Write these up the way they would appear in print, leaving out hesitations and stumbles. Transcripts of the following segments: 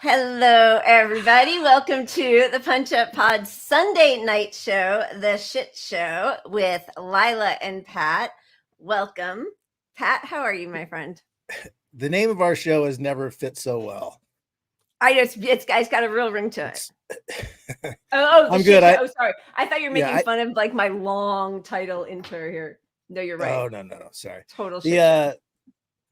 Hello, everybody. Welcome to the Punch Up Pod Sunday night show, The Shit Show with Lila and Pat. Welcome. Pat, how are you, my friend? The name of our show has never fit so well. I know it's got a real ring to it. I'm good. Show. Sorry. I thought you were making fun of like my long title intro here. No, you're right. Oh, no. Sorry. Total shit.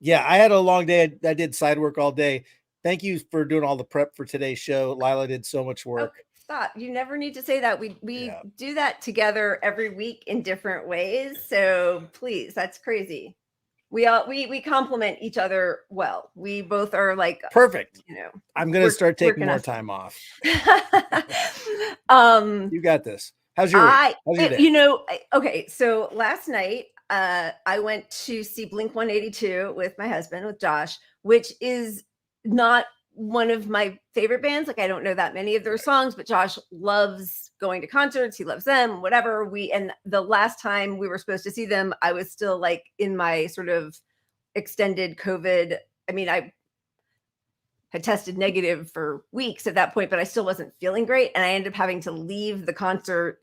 Yeah, I had a long day. I did side work all day. Thank you for doing all the prep for today's show. Lila did so much work. Oh, stop. You never need to say that. We do that together every week in different ways. So please, that's crazy. We complement each other well. We both are like perfect. I'm gonna start taking more time off. You got this. How's your day? Okay. So last night, I went to see Blink-182 with my husband, with Josh, which is not one of my favorite bands. Like I don't know that many of their songs, but Josh loves going to concerts. He loves them, whatever. And the last time we were supposed to see them, I was still like in my sort of extended COVID. I mean, I had tested negative for weeks at that point, but I still wasn't feeling great. And I ended up having to leave the concert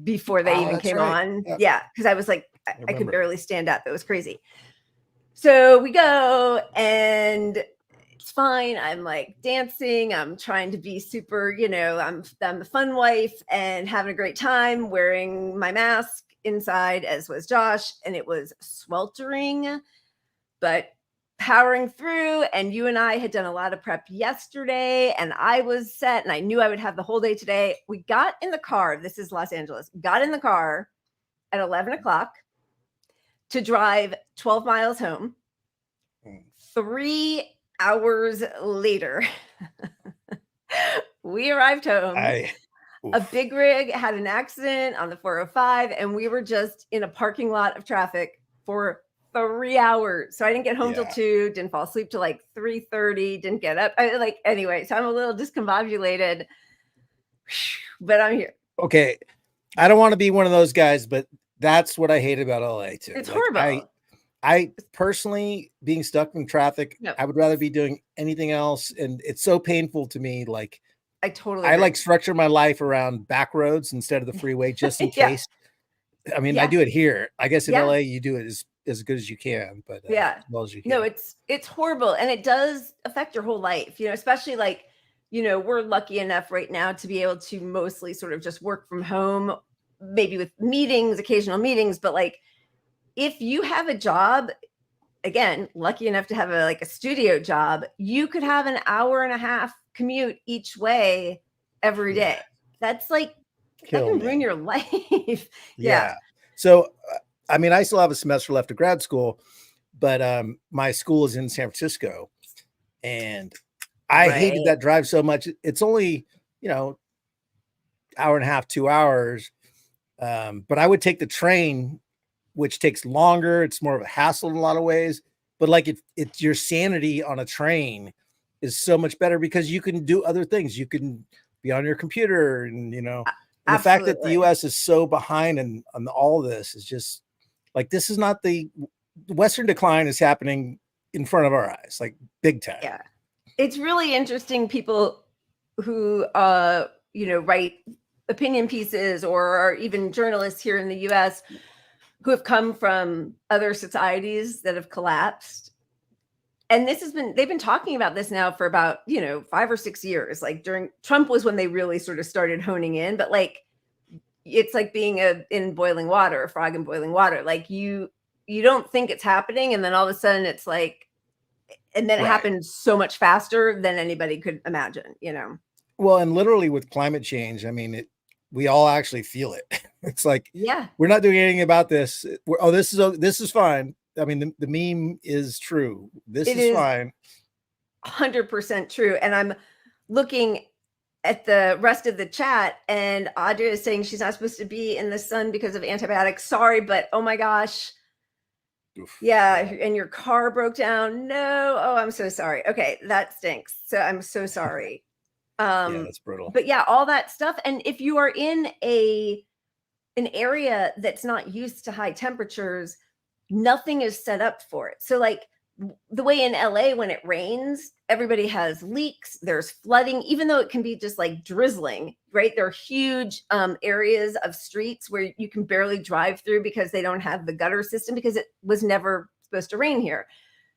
before they even came on. Yep. Yeah. Cause I was like, I could barely stand up. It was crazy. So we go and it's fine. I'm like dancing. I'm trying to be super, I'm the fun wife and having a great time wearing my mask inside, as was Josh. And it was sweltering, but powering through. And you and I had done a lot of prep yesterday and I was set and I knew I would have the whole day today. We got in the car. This is Los Angeles. Got in the car at 11 o'clock to drive 12 miles home. 3 hours later, we arrived home. A big rig had an accident on the 405 and we were just in a parking lot of traffic for 3 hours. So I didn't get home till 2, didn't fall asleep till like 3:30, didn't get up. Anyway, so I'm a little discombobulated, but I'm here. Okay. I don't want to be one of those guys, but that's what I hate about LA too. It's horrible. I personally, being stuck in traffic, I would rather be doing anything else. And it's so painful to me. Like I like structure my life around back roads instead of the freeway, just in case. I mean, I do it here. I guess in LA, you do it as good as you can, but as well as you can. No, it's horrible. And it does affect your whole life, especially like, we're lucky enough right now to be able to mostly sort of just work from home, maybe with meetings, occasional meetings, but like, if you have a job, again, lucky enough to have a studio job, you could have an hour and a half commute each way every day. That's like, that can ruin your life. Yeah. So, I mean, I still have a semester left of grad school, but my school is in San Francisco and I hated that drive so much. It's only, hour and a half, 2 hours. But I would take the train, which takes longer. It's more of a hassle in a lot of ways, but like it's your sanity on a train is so much better because you can do other things. You can be on your computer and, the fact that the US is so behind on all this is just like, this is not the Western decline is happening in front of our eyes, like big time. Yeah. It's really interesting. People who, write opinion pieces or are even journalists here in the US who have come from other societies that have collapsed. And they've been talking about this now for about, 5 or 6 years. Like during Trump was when they really sort of started honing in, but like, it's like being in boiling water, a frog in boiling water. Like you don't think it's happening. And then all of a sudden it's like, and then it happens so much faster than anybody could imagine, Well, and literally with climate change, I mean, we all actually feel it. It's like, we're not doing anything about this. This is fine. I mean, the meme is true. This is fine. 100% true. And I'm looking at the rest of the chat and Audrey is saying she's not supposed to be in the sun because of antibiotics. Sorry, but oh my gosh. Oof. Yeah. And your car broke down. No. Oh, I'm so sorry. Okay. That stinks. So I'm so sorry. That's brutal. But yeah, all that stuff. And if you are in an area that's not used to high temperatures, nothing is set up for it. So like the way in LA, when it rains, everybody has leaks, there's flooding, even though it can be just like drizzling, right? There are huge areas of streets where you can barely drive through because they don't have the gutter system because it was never supposed to rain here.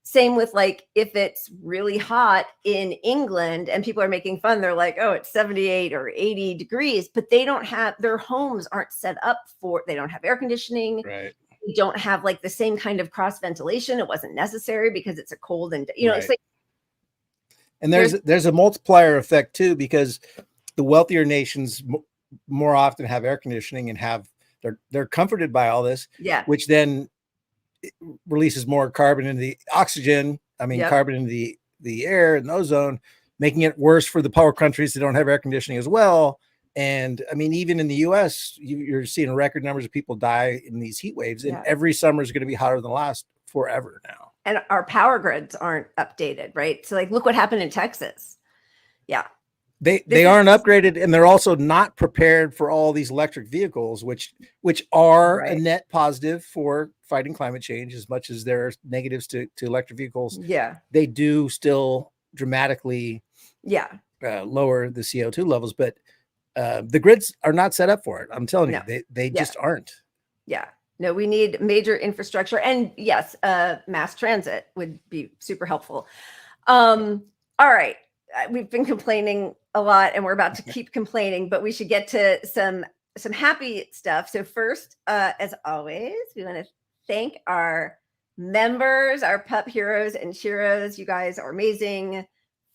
Same with like if it's really hot in England and people are making fun, they're like, oh, it's 78 or 80 degrees, but they don't have, their homes aren't set up for, they don't have air conditioning. Right. We don't have like the same kind of cross ventilation. It wasn't necessary because it's a cold and, you know, Right. it's like. And there's a multiplier effect too, because the wealthier nations more often have air conditioning and they're comforted by all this, Yeah. which then releases more carbon into the oxygen. I mean, carbon into the air and ozone, making it worse for the poor countries that don't have air conditioning as well. And I mean, even in the US, you're seeing record numbers of people die in these heat waves, and every summer is going to be hotter than the last forever now. And our power grids aren't updated, right? So like, look what happened in Texas. Yeah. They aren't upgraded, and they're also not prepared for all these electric vehicles, which are a net positive for fighting climate change. As much as there are negatives to electric vehicles, they do still dramatically lower the CO2 levels, but the grids are not set up for it. I'm telling you, they just aren't. Yeah. No, we need major infrastructure, and yes, mass transit would be super helpful. All right. We've been complaining a lot and we're about to keep complaining, but we should get to some happy stuff. So first, as always, we want to thank our members, our pup heroes and sheroes. You guys are amazing.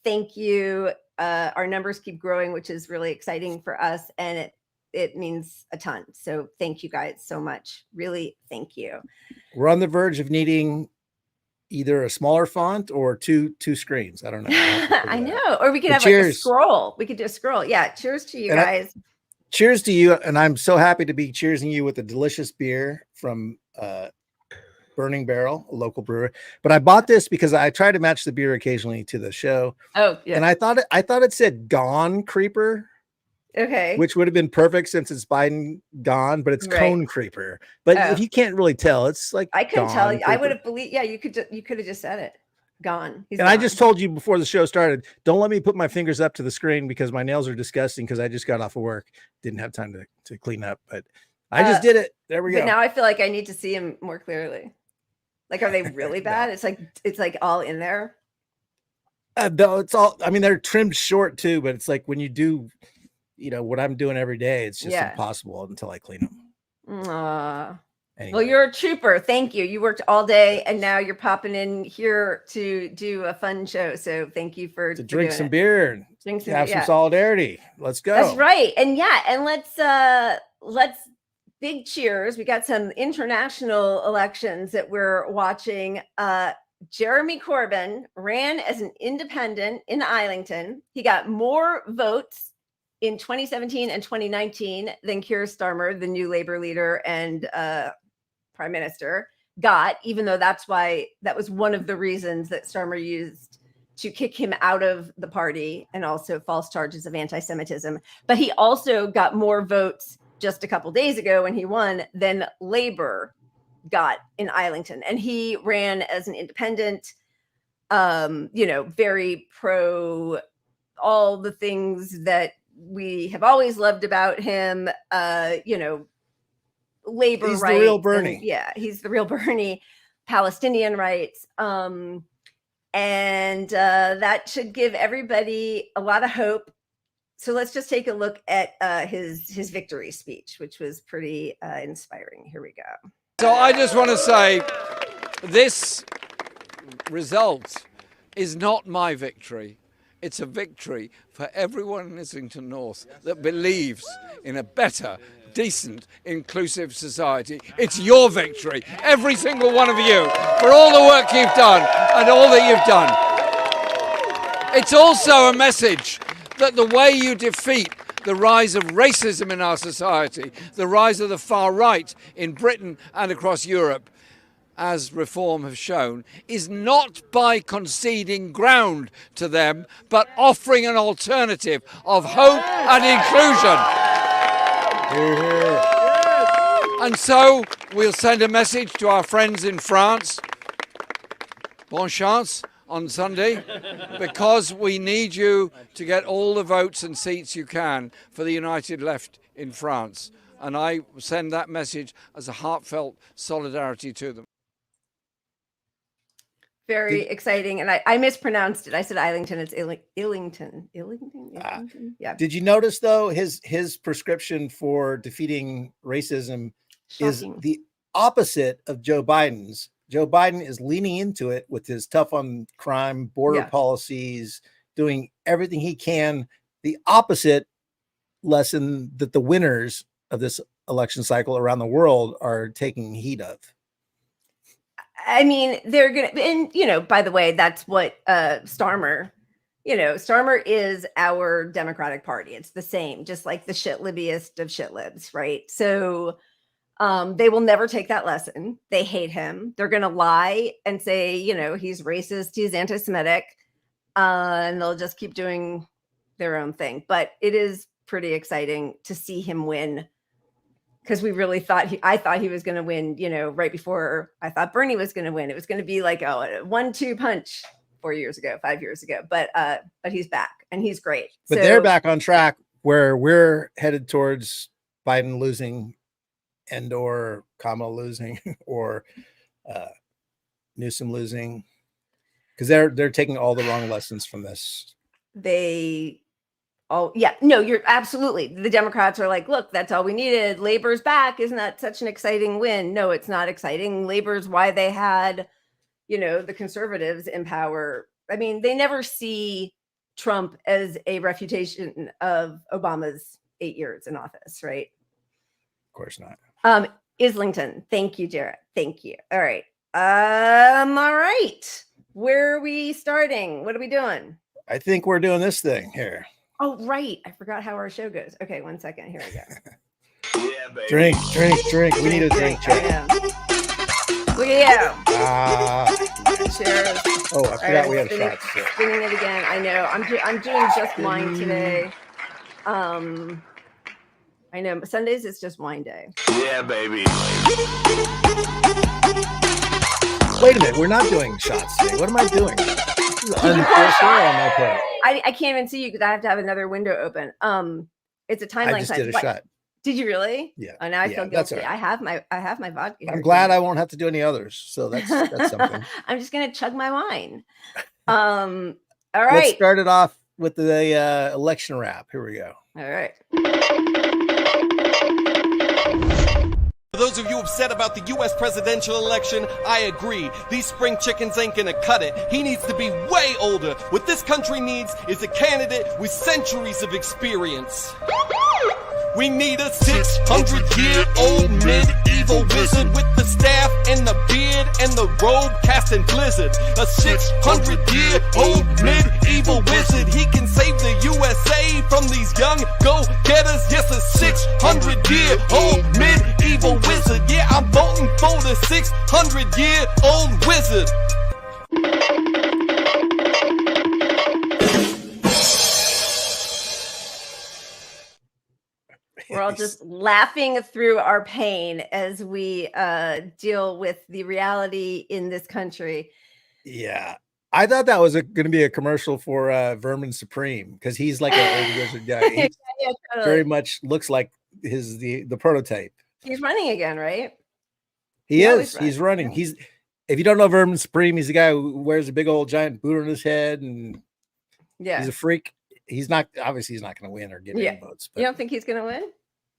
Thank you. Our numbers keep growing, which is really exciting for us, and it means a ton. So thank you guys so much. Really, thank you. We're on the verge of needing either a smaller font or two screens. I don't know. I know. Or we could have like a scroll. We could do a scroll. Yeah. Cheers to you guys. Cheers to you. And I'm so happy to be cheersing you with a delicious beer from Burning Barrel, a local brewer. But I bought this because I try to match the beer occasionally to the show. Oh, yeah. And I thought it said Gone Creeper. Okay. Which would have been perfect since it's Biden gone, but it's Cone Creeper. But if you can't really tell, it's like I couldn't tell you. I would have believed. Yeah, you could have just said it. Gone. He's gone. I just told you before the show started, don't let me put my fingers up to the screen because my nails are disgusting because I just got off of work. Didn't have time to clean up, but I just did it. There we go. But now I feel like I need to see him more clearly. Like, are they really bad? It's like all in there. No, it's all, I mean, they're trimmed short too, but it's like when you do, you know, what I'm doing every day, it's just impossible until I clean them. Anyway. Well, you're a trooper. Thank you. You worked all day and now you're popping in here to do a fun show. So thank you for drink some beer and have some solidarity. Let's go. That's right. And and let's big cheers. We got some international elections that we're watching. Jeremy Corbyn ran as an independent in Islington. He got more votes in 2017 and 2019 than Keir Starmer, the new Labour leader and prime minister, got, even though that was one of the reasons that Starmer used to kick him out of the party, and also false charges of anti-Semitism. But he also got more votes just a couple days ago when he won than Labour got in Islington. And he ran as an independent, very pro all the things that we have always loved about him, labor rights. He's the real Bernie. He's the real Bernie, Palestinian rights. And that should give everybody a lot of hope. So let's just take a look at his victory speech, which was pretty inspiring. Here we go. So I just want to say this result is not my victory. It's a victory for everyone in Islington North that believes in a better, decent, inclusive society. It's your victory, every single one of you, for all the work you've done and all that you've done. It's also a message that the way you defeat the rise of racism in our society, the rise of the far right in Britain and across Europe, as Reform have shown, is not by conceding ground to them, but offering an alternative of hope and inclusion. And so we'll send a message to our friends in France Bon chance on Sunday, because we need you to get all the votes and seats you can for the United Left in France. And I send that message as a heartfelt solidarity to them. Very exciting. And I mispronounced it. I said Islington. It's Illington. Yeah. Did you notice though, his prescription for defeating racism is the opposite of Joe Biden's. Joe Biden is leaning into it with his tough on crime, border policies, doing everything he can. The opposite lesson that the winners of this election cycle around the world are taking heed of. I mean, they're going to, and, by the way, that's what Starmer, Starmer is our Democratic Party. It's the same, just like the shit libbiest of shit libs, right? So they will never take that lesson. They hate him. They're going to lie and say, he's racist, he's anti-Semitic, and they'll just keep doing their own thing. But it is pretty exciting to see him win, because we really thought I thought he was going to win, right before I thought Bernie was going to win. It was going to be like a 1-2 punch 5 years ago. But he's back and he's great. But they're back on track where we're headed towards Biden losing and or Kamala losing or Newsom losing, because they're taking all the wrong lessons from this. You're absolutely. The Democrats are like, look, that's all we needed. Labor's back. Isn't that such an exciting win? No, it's not exciting. Labor's why they had, the conservatives in power. I mean, they never see Trump as a refutation of Obama's 8 years in office, right? Of course not. Islington. Thank you, Jarrett. Thank you. All right. All right. Where are we starting? What are we doing? I think we're doing this thing here. Oh, right. I forgot how our show goes. Okay, 1 second. Here we go. Yeah, baby. Drink. We need a drink check. Look at you. Cheers. Oh, I forgot we had shots. Spinning it again. I know. I'm doing just wine today. I know. Sundays it's just wine day. Yeah, baby. Wait a minute. We're not doing shots today. What am I doing? This is unprofessional on my part. I can't even see you because I have to have another window open. It's a timeline. I just did a shot. Did you really? Yeah. Oh, now I feel guilty. Right. I have my vodka. I'm glad I won't have to do any others. So that's something. I'm just gonna chug my wine. All right. Let's start it off with the election wrap. Here we go. All right. For those of you upset about the U.S. presidential election, I agree. These spring chickens ain't gonna cut it. He needs to be way older. What this country needs is a candidate with centuries of experience. We need a 600-year-old medieval wizard with the staff and the beard and the robe casting blizzard. A 600-year-old medieval wizard. He can save the USA from these young go-getters. Yes, a 600-year-old medieval wizard. Yeah, I'm voting for the 600-year-old wizard. We're all just laughing through our pain as we deal with the reality in this country. Yeah. I thought that was going to be a commercial for Vermin Supreme, because he's like an old wizard guy. He totally. Very much looks like the prototype. He's running again, right? He is. He's running. If you don't know Vermin Supreme, he's the guy who wears a big old giant boot on his head, and he's a freak. He's not going to win or get any votes. But you don't think he's going to win?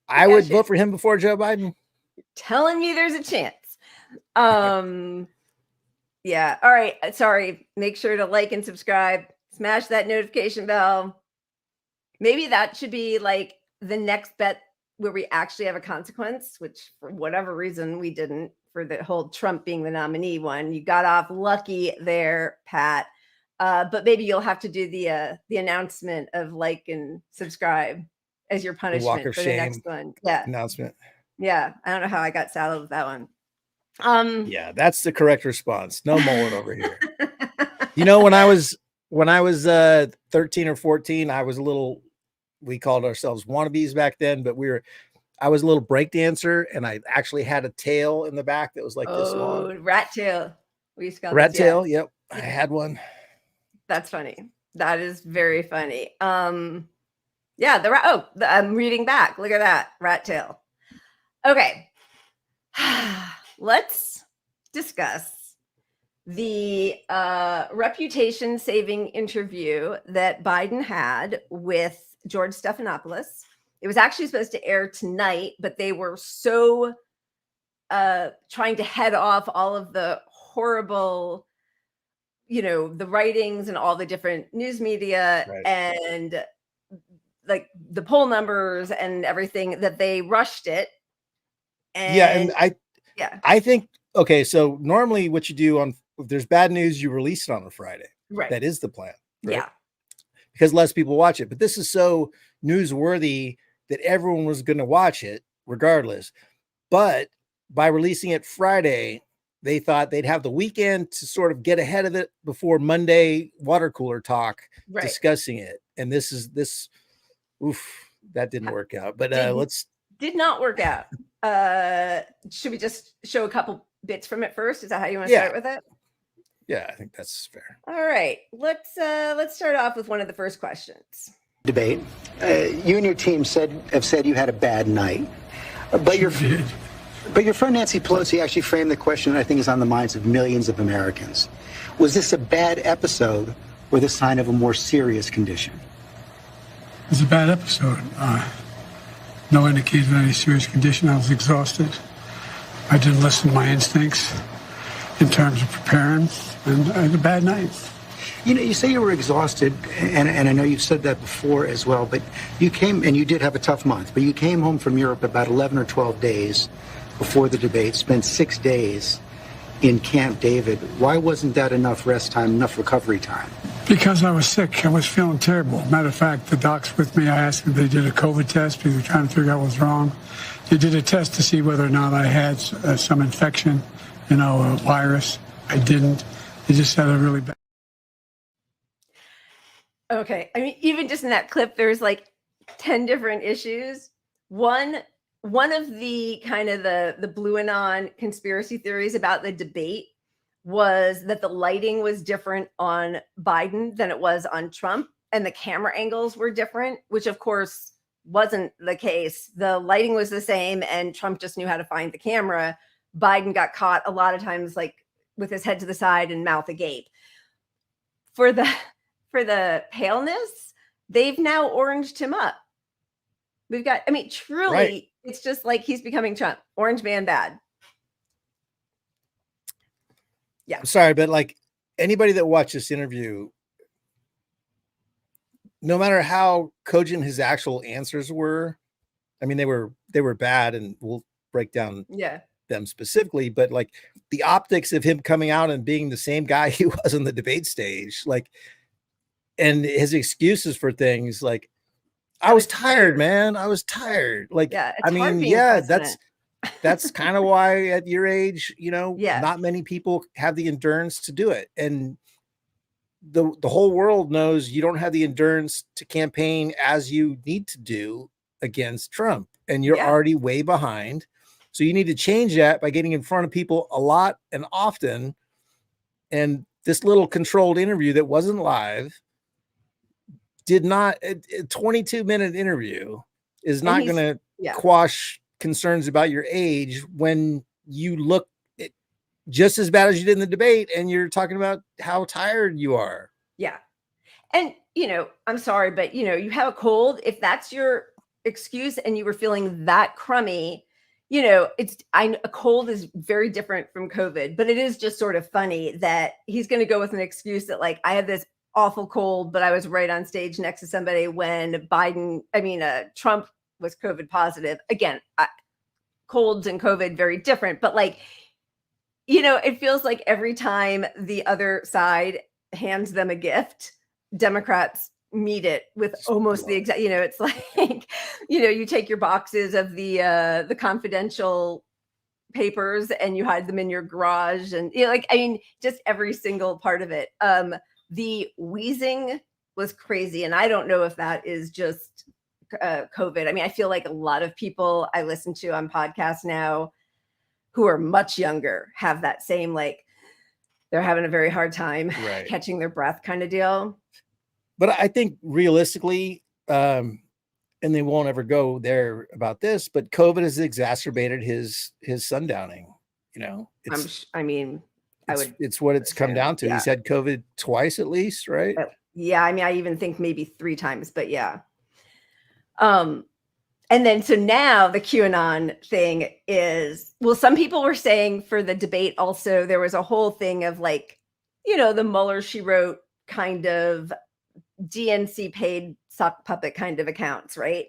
I would vote for him before Joe Biden. You're telling me there's a chance. Yeah. All right. Sorry. Make sure to like and subscribe. Smash that notification bell. Maybe that should be like the next bet where we actually have a consequence, which for whatever reason we didn't, for the whole Trump being the nominee one. You got off lucky there, Pat. But maybe you'll have to do the announcement of like and subscribe as your punishment for the next one. Yeah. Announcement. Yeah. I don't know how I got saddled with that one. Yeah, that's the correct response. No mullet over here. When I was 13 or 14, I was we called ourselves wannabes back then, but I was a little break dancer, and I actually had a tail in the back that was like this long. Rat tail. We used to call rat tail. Yep. I had one. That's funny. That is very funny. Yeah, I'm reading back. Look at that rat tail. Okay. Let's discuss the reputation saving interview that Biden had with George Stephanopoulos. It was actually supposed to air tonight, but they were so trying to head off all of the horrible, the writings and all the different news media Right. and like the poll numbers and everything, that they rushed it. And yeah, I think, okay, so normally what you do if there's bad news, you release it on a Friday. right. That is the plan. Right? Yeah. Because less people watch it. But this is so newsworthy that everyone was going to watch it regardless. But by releasing it Friday, they thought they'd have the weekend to sort of get ahead of it before Monday water cooler talk discussing it. And that didn't work out. But did not work out. Should we just show a couple bits from it first? Is that how you want to start with it? Yeah, I think that's fair. All right, let's start off with one of the first questions. Debate. You and your team have said you had a bad night, but your friend Nancy Pelosi actually framed the question that I think is on the minds of millions of Americans. Was this a bad episode or the sign of a more serious condition? It was a bad episode. No indication of any serious condition. I was exhausted. I didn't listen to my instincts in terms of preparing, and I had a bad night. You say you were exhausted, and I know you've said that before as well, but you came, and you did have a tough month, but you came home from Europe about 11 or 12 days before the debate, spent 6 days in Camp David. Why wasn't that enough rest time, enough recovery time? Because I was sick. I was feeling terrible. Matter of fact, the docs with me, I asked if they did a COVID test because they're trying to figure out what's wrong. They did a test to see whether or not I had some infection, a virus. I didn't. They just said I really bad. Okay. I mean, even just in that clip, there's like 10 different issues. One of the kind of the Blue Anon conspiracy theories about the debate was that the lighting was different on Biden than it was on Trump, and the camera angles were different, which of course wasn't the case. The lighting was the same, and Trump just knew how to find the camera. Biden got caught a lot of times like with his head to the side and mouth agape. For the paleness, they've now oranged him up. We've got, I mean, truly, It's just like he's becoming Trump. Orange man bad. Yeah. I'm sorry, but like anybody that watched this interview, no matter how cogent his actual answers were, I mean, they were bad, and we'll break down them specifically, but like the optics of him coming out and being the same guy he was on the debate stage, like, and his excuses for things like, I was tired, man. I was tired. Like, I mean, that's kind of why at your age, not many people have the endurance to do it. And the whole world knows you don't have the endurance to campaign as you need to do against Trump, and you're already way behind. So you need to change that by getting in front of people a lot and often. And this little controlled interview that wasn't live did not, a 22-minute interview is not going to quash concerns about your age when you look just as bad as you did in the debate and you're talking about how tired you are. Yeah. And, I'm sorry, but, you have a cold. If that's your excuse and you were feeling that crummy, a cold is very different from COVID, but it is just sort of funny that he's going to go with an excuse that like, I have this awful cold, but I was right on stage next to somebody when Trump was COVID positive. Again, colds and COVID, very different, but like, it feels like every time the other side hands them a gift, Democrats meet it with almost the exact, it's like, you take your boxes of the confidential papers and you hide them in your garage, and just every single part of it. The wheezing was crazy, and I don't know if that is just COVID. I mean, I feel like a lot of people I listen to on podcasts now who are much younger have that same like they're having a very hard time Right. catching their breath kind of deal. But I think realistically, and they won't ever go there about this, but COVID has exacerbated his sundowning. You know, I mean, it's what it's come down to. yeah. He's had COVID twice at least, right? Yeah, I mean, I even think maybe 3 times, but yeah. And then so now the QAnon thing is, well, some people were saying for the debate also there was a whole thing of like, you know, the Mueller she wrote kind of DNC paid sock puppet kind of accounts, right?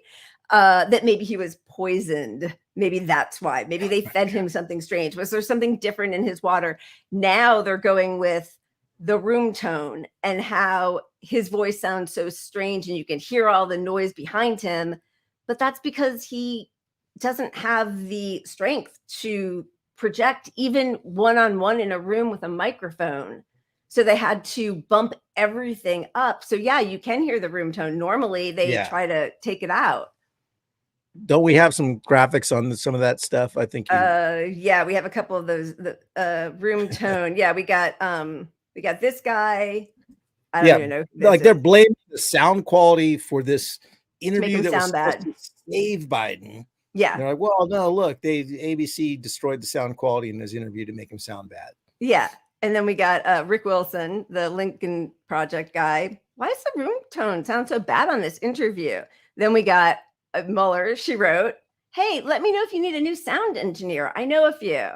That maybe he was poisoned. Maybe that's why. Maybe they fed him something strange. Was there something different in his water? Now they're going with the room tone and how his voice sounds so strange and you can hear all the noise behind him. But that's because he doesn't have the strength to project even one-on-one in a room with a microphone. So they had to bump everything up. So yeah, you can hear the room tone. Normally they try to take it out. Don't we have some graphics on some of that stuff? I think. Yeah, we have a couple of those. The room tone. Yeah, we got this guy. I don't even know. Like they're blaming the sound quality for this interview that was supposed to save Biden. Yeah. They're like, well, no, look, ABC destroyed the sound quality in his interview to make him sound bad. Yeah. And then we got Rick Wilson, the Lincoln Project guy. Why does the room tone sound so bad on this interview? Then we got Mueller. She wrote, hey, let me know if you need a new sound engineer. I know a few.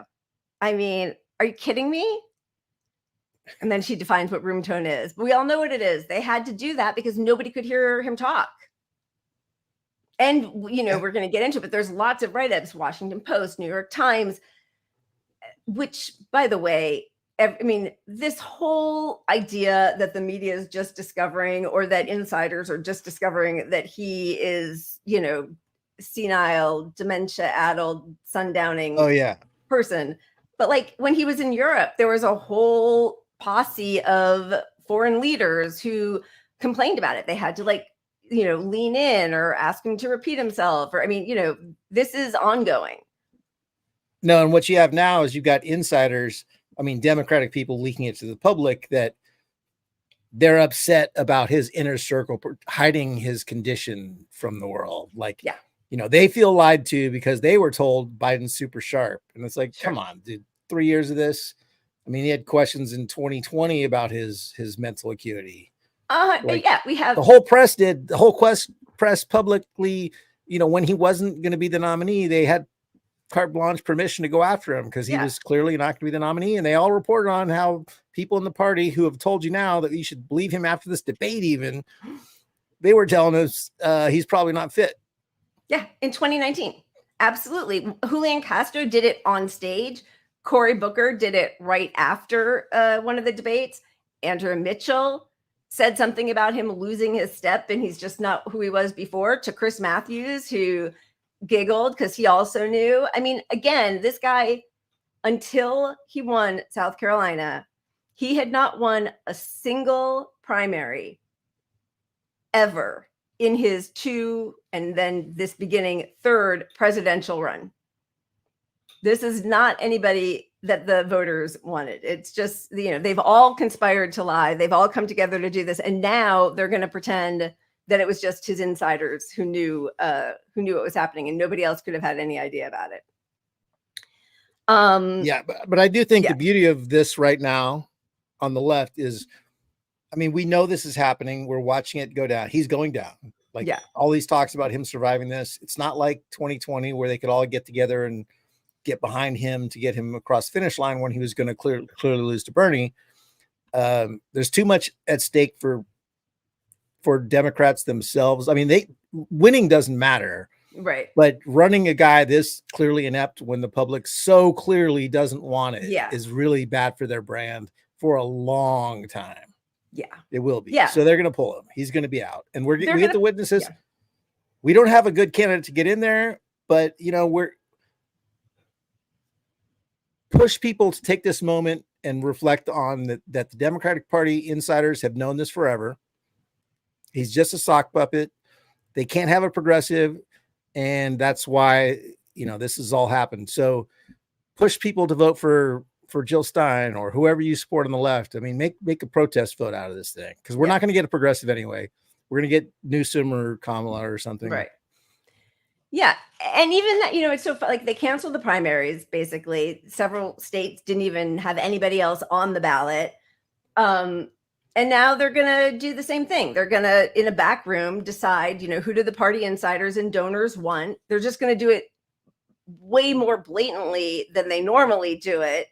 I mean, are you kidding me? And then she defines what room tone is. But we all know what it is. They had to do that because nobody could hear him talk. And, you know, we're going to get into it, but there's lots of write-ups, Washington Post, New York Times, which, by the way, I mean, this whole idea that the media is just discovering or that insiders are just discovering that he is, you know, senile, dementia-addled, sundowning person. But like when he was in Europe, there was a whole posse of foreign leaders who complained about it. They had to like, you know, lean in or ask him to repeat himself. Or, I mean, you know, this is ongoing. No, and what you have now is you've got insiders, I mean, Democratic people leaking it to the public that they're upset about his inner circle hiding his condition from the world. Like, you know, they feel lied to because they were told Biden's super sharp. And it's like, come on, dude, 3 years of this. I mean, he had questions in 2020 about his mental acuity. Like, yeah, we have the whole press did the whole press publicly, you know, when he wasn't going to be the nominee, they had carte blanche permission to go after him because he was clearly not going to be the nominee. And they all reported on how people in the party who have told you now that you should believe him after this debate, even they were telling us he's probably not fit. Yeah, in 2019. Absolutely. Julian Castro did it on stage. Cory Booker did it right after one of the debates. Andrew Mitchell said something about him losing his step and he's just not who he was before, to Chris Matthews, who giggled because he also knew. I mean, again, this guy, until he won South Carolina, he had not won a single primary ever in his 2 and then this beginning 3rd presidential run. This is not anybody that the voters wanted. It's just, you know, they've all conspired to lie. They've all come together to do this. And now they're going to pretend that it was just his insiders who knew what was happening and nobody else could have had any idea about it. Yeah, but I do think the beauty of this right now on the left is, I mean, we know this is happening. We're watching it go down. He's going down. Like all these talks about him surviving this. It's not like 2020 where they could all get together and get behind him to get him across the finish line when he was going to clearly lose to Bernie. There's too much at stake for Democrats themselves. I mean, winning doesn't matter. Right. But running a guy this clearly inept when the public so clearly doesn't want it is really bad for their brand for a long time. Yeah. It will be. Yeah. So they're going to pull him. He's going to be out. And we get the witnesses. Yeah. We don't have a good candidate to get in there, but you know, we're push people to take this moment and reflect on that the Democratic Party insiders have known this forever. He's just a sock puppet. They can't have a progressive. And that's why, you know, this has all happened. So push people to vote for for Jill Stein or whoever you support on the left. I mean, make a protest vote out of this thing, because we're not going to get a progressive anyway. We're going to get Newsom or Kamala or something. Right. Yeah. And even that, it's so like they canceled the primaries, basically. Several states didn't even have anybody else on the ballot. And now they're going to do the same thing. They're going to, in a back room, decide, who do the party insiders and donors want. They're just going to do it way more blatantly than they normally do it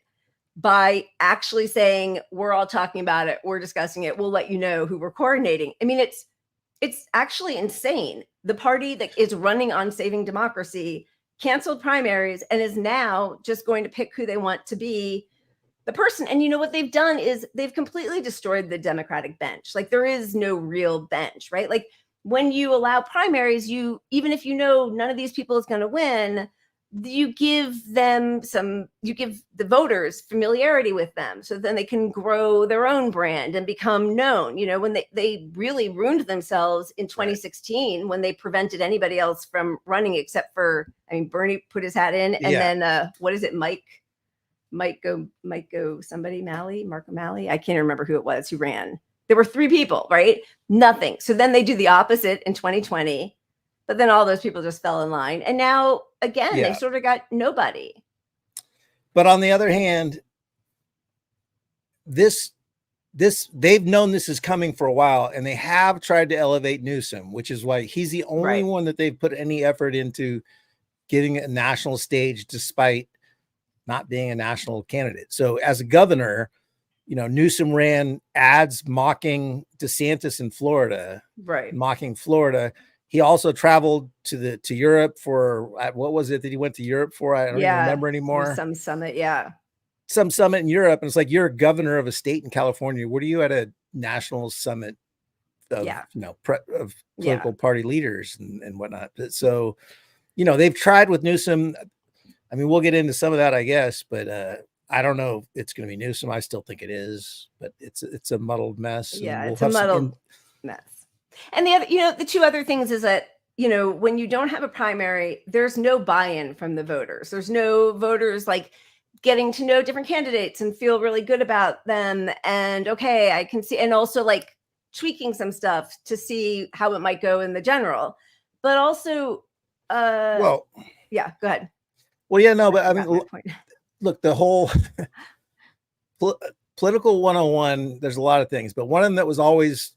by actually saying, we're all talking about it. We're discussing it. We'll let you know who we're coordinating. I mean, it's actually insane. The party that is running on saving democracy canceled primaries and is now just going to pick who they want to be the person. And what they've done is they've completely destroyed the Democratic bench. Like, there is no real bench, right? Like, when you allow primaries, even if none of these people is going to win, you give the voters familiarity with them, so then they can grow their own brand and become known. When they really ruined themselves in 2016, when they prevented anybody else from running except for, Bernie put his hat in, and then what is it, Marco Malley? I can't remember who it was who ran. There were 3 people, right? Nothing. So then they do the opposite in 2020. But then all those people just fell in line. And now, again, they sort of got nobody. But on the other hand, they've known this is coming for a while, and they have tried to elevate Newsom, which is why he's the only one that they've put any effort into getting a national stage, despite not being a national candidate. So as a governor, Newsom ran ads mocking DeSantis in Florida, mocking Florida. He also traveled to Europe for, what was it that he went to Europe for? I don't even remember anymore. Some summit, some summit in Europe. And it's like, you're a governor of a state in California. What are you at a national summit of, of political party leaders and whatnot? So, they've tried with Newsom. I mean, we'll get into some of that, I guess, but I don't know if it's going to be Newsom. I still think it is, but it's a muddled mess. Yeah, it's a muddled mess. And the other, the 2 other things is that, when you don't have a primary, there's no buy-in from the voters. There's no voters like getting to know different candidates and feel really good about them. And okay, I can see, and also like tweaking some stuff to see how it might go in the general, but also, go ahead. Well, yeah, no, but I mean, look, the whole political 101, there's a lot of things, but one of them that was always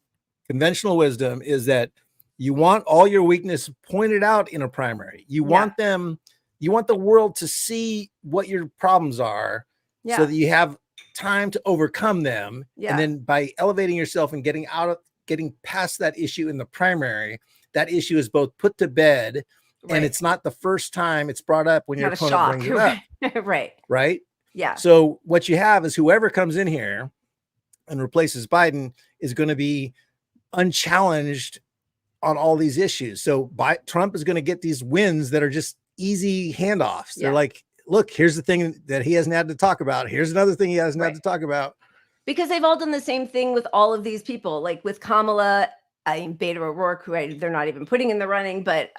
conventional wisdom is that you want all your weakness pointed out in a primary. You want the world to see what your problems are, so that you have time to overcome them. And then by elevating yourself and getting past that issue in the primary, that issue is both put to bed, and it's not the first time it's brought up when your opponent brings it up. Right. Yeah. So what you have is whoever comes in here and replaces Biden is going to be unchallenged on all these issues. So Trump is going to get these wins that are just easy handoffs. They're like, look, here's the thing that he hasn't had to talk about. Here's another thing he hasn't had to talk about. Because they've all done the same thing with all of these people, like with Kamala, Beto O'Rourke, who they're not even putting in the running, but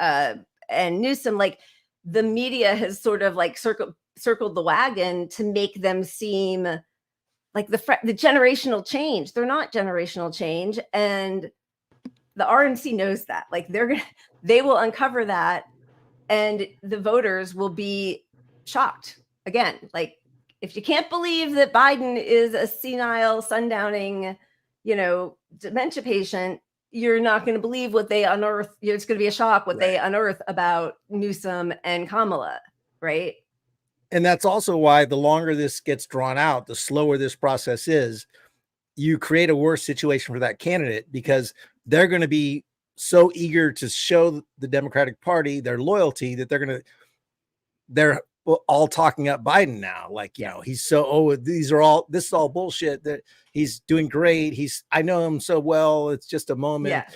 and Newsom, like the media has sort of like circled the wagon to make them seem like the generational change. They're not generational change, and the RNC knows that. Like they will uncover that, and the voters will be shocked again. Like, if you can't believe that Biden is a senile, sundowning, dementia patient, you're not going to believe what they unearth. It's going to be a shock what they unearth about Newsom and Kamala, right? And that's also why the longer this gets drawn out, the slower this process is. You create a worse situation for that candidate, because they're going to be so eager to show the Democratic Party their loyalty that they're all talking up Biden now. Like, he's so, this is all bullshit, that he's doing great. I know him so well. It's just a moment. Yeah.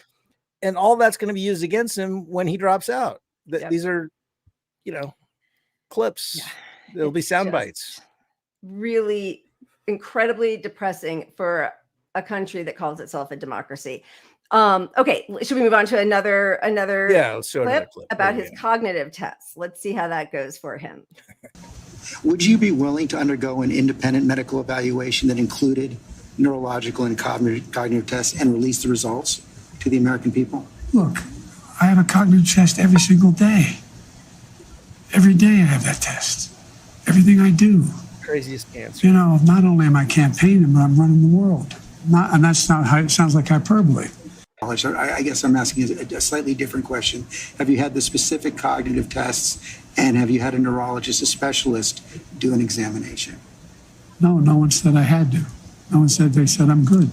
And all that's going to be used against him when he drops out. These are, clips. Yeah. There'll be sound bites. Really incredibly depressing for a country that calls itself a democracy. Okay, should we move on to another Yeah, let's show another clip. about his cognitive tests? Let's see how that goes for him. Would you be willing to undergo an independent medical evaluation that included neurological and cognitive tests and release the results to the American people? Look, I have a cognitive test every single day. Every day I have that test. Everything I do. Craziest answer. You know, not only am I campaigning, but I'm running the world. And that's not how it sounds like hyperbole. I guess I'm asking a slightly different question. Have you had the specific cognitive tests, and have you had a neurologist, a specialist, do an examination? No, no one said I had to. No one said, they said I'm good.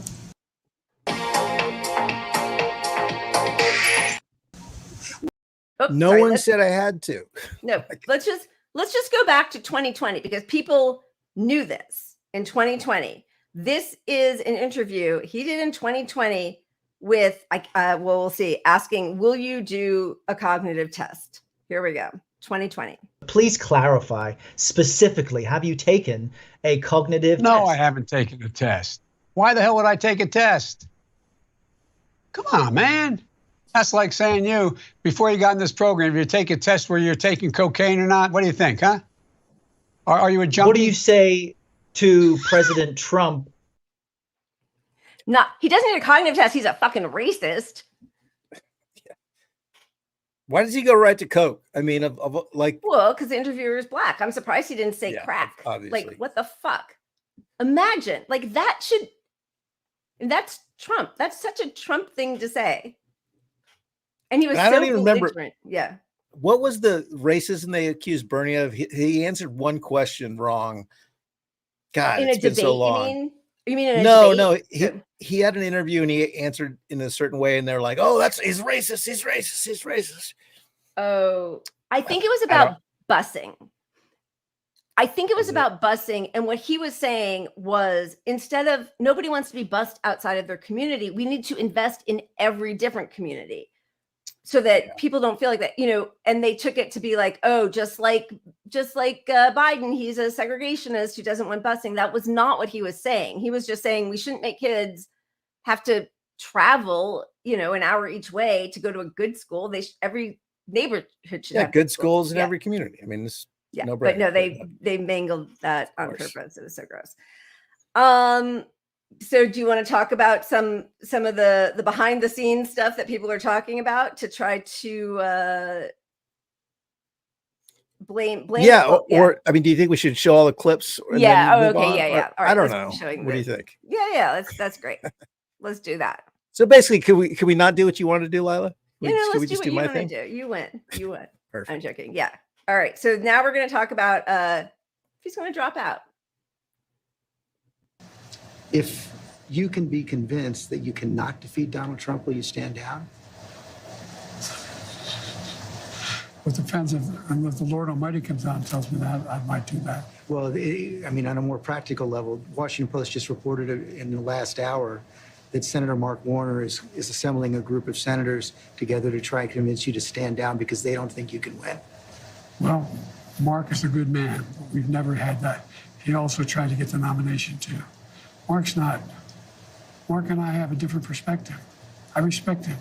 Oops, No sorry, one said I had to. No, let's just go back to 2020 because people knew this in 2020. This is an interview he did in 2020 with, we'll see, asking, will you do a cognitive test? Here we go, 2020. Please clarify specifically, have you taken a cognitive test? No, I haven't taken a test. Why the hell would I take a test? Come on, man. That's like saying you, before you got in this program, if you take a test where you're taking cocaine or not, what do you think, huh? Are you a junkie? What do you say to President Trump? No, he doesn't need a cognitive test. He's a fucking racist. Why does he go right to coke? I mean, like, well, because the interviewer is black. I'm surprised he didn't say crack. Obviously. Like, what the fuck? Imagine, like, that's Trump. That's such a Trump thing to say. And he was I don't even remember. Yeah. What was the racism they accused Bernie of? He answered one question wrong. God, it's been so long. You mean in a no, debate? no. He had an interview and he answered in a certain way, and they're like, "Oh, he's racist. He's racist. He's racist." Oh, I think it was about busing. I think it was about busing, and what he was saying was, instead of, nobody wants to be bussed outside of their community, we need to invest in every different community so that people don't feel like that, you know. And they took it to be like, oh, just like Biden, he's a segregationist who doesn't want busing. That was not what he was saying. He was just saying we shouldn't make kids have to travel, you know, an hour each way to go to a good school. Every neighborhood should have good schools in every community. I mean, this no but no, they mangled that on purpose. It was so gross. So do you want to talk about some of the behind the scenes stuff that people are talking about to try to blame? Yeah, or I mean, do you think we should show all the clips? Yeah. Oh, okay. Yeah. All right, I don't know. What do you think? Yeah. That's great. Let's do that. So basically, could we not do what you want to do, Lila? Let's do what you want to do. You win. Perfect. I'm joking. Yeah. All right. So now we're going to talk about if he's going to drop out. If you can be convinced that you cannot defeat Donald Trump, will you stand down? It depends if the Lord Almighty comes out and tells me that, I might do that. Well, I mean, on a more practical level, Washington Post just reported in the last hour that Senator Mark Warner is assembling a group of senators together to try and convince you to stand down because they don't think you can win. Well, Mark is a good man. We've never had that. He also tried to get the nomination too. Mark and I have a different perspective. I respect him.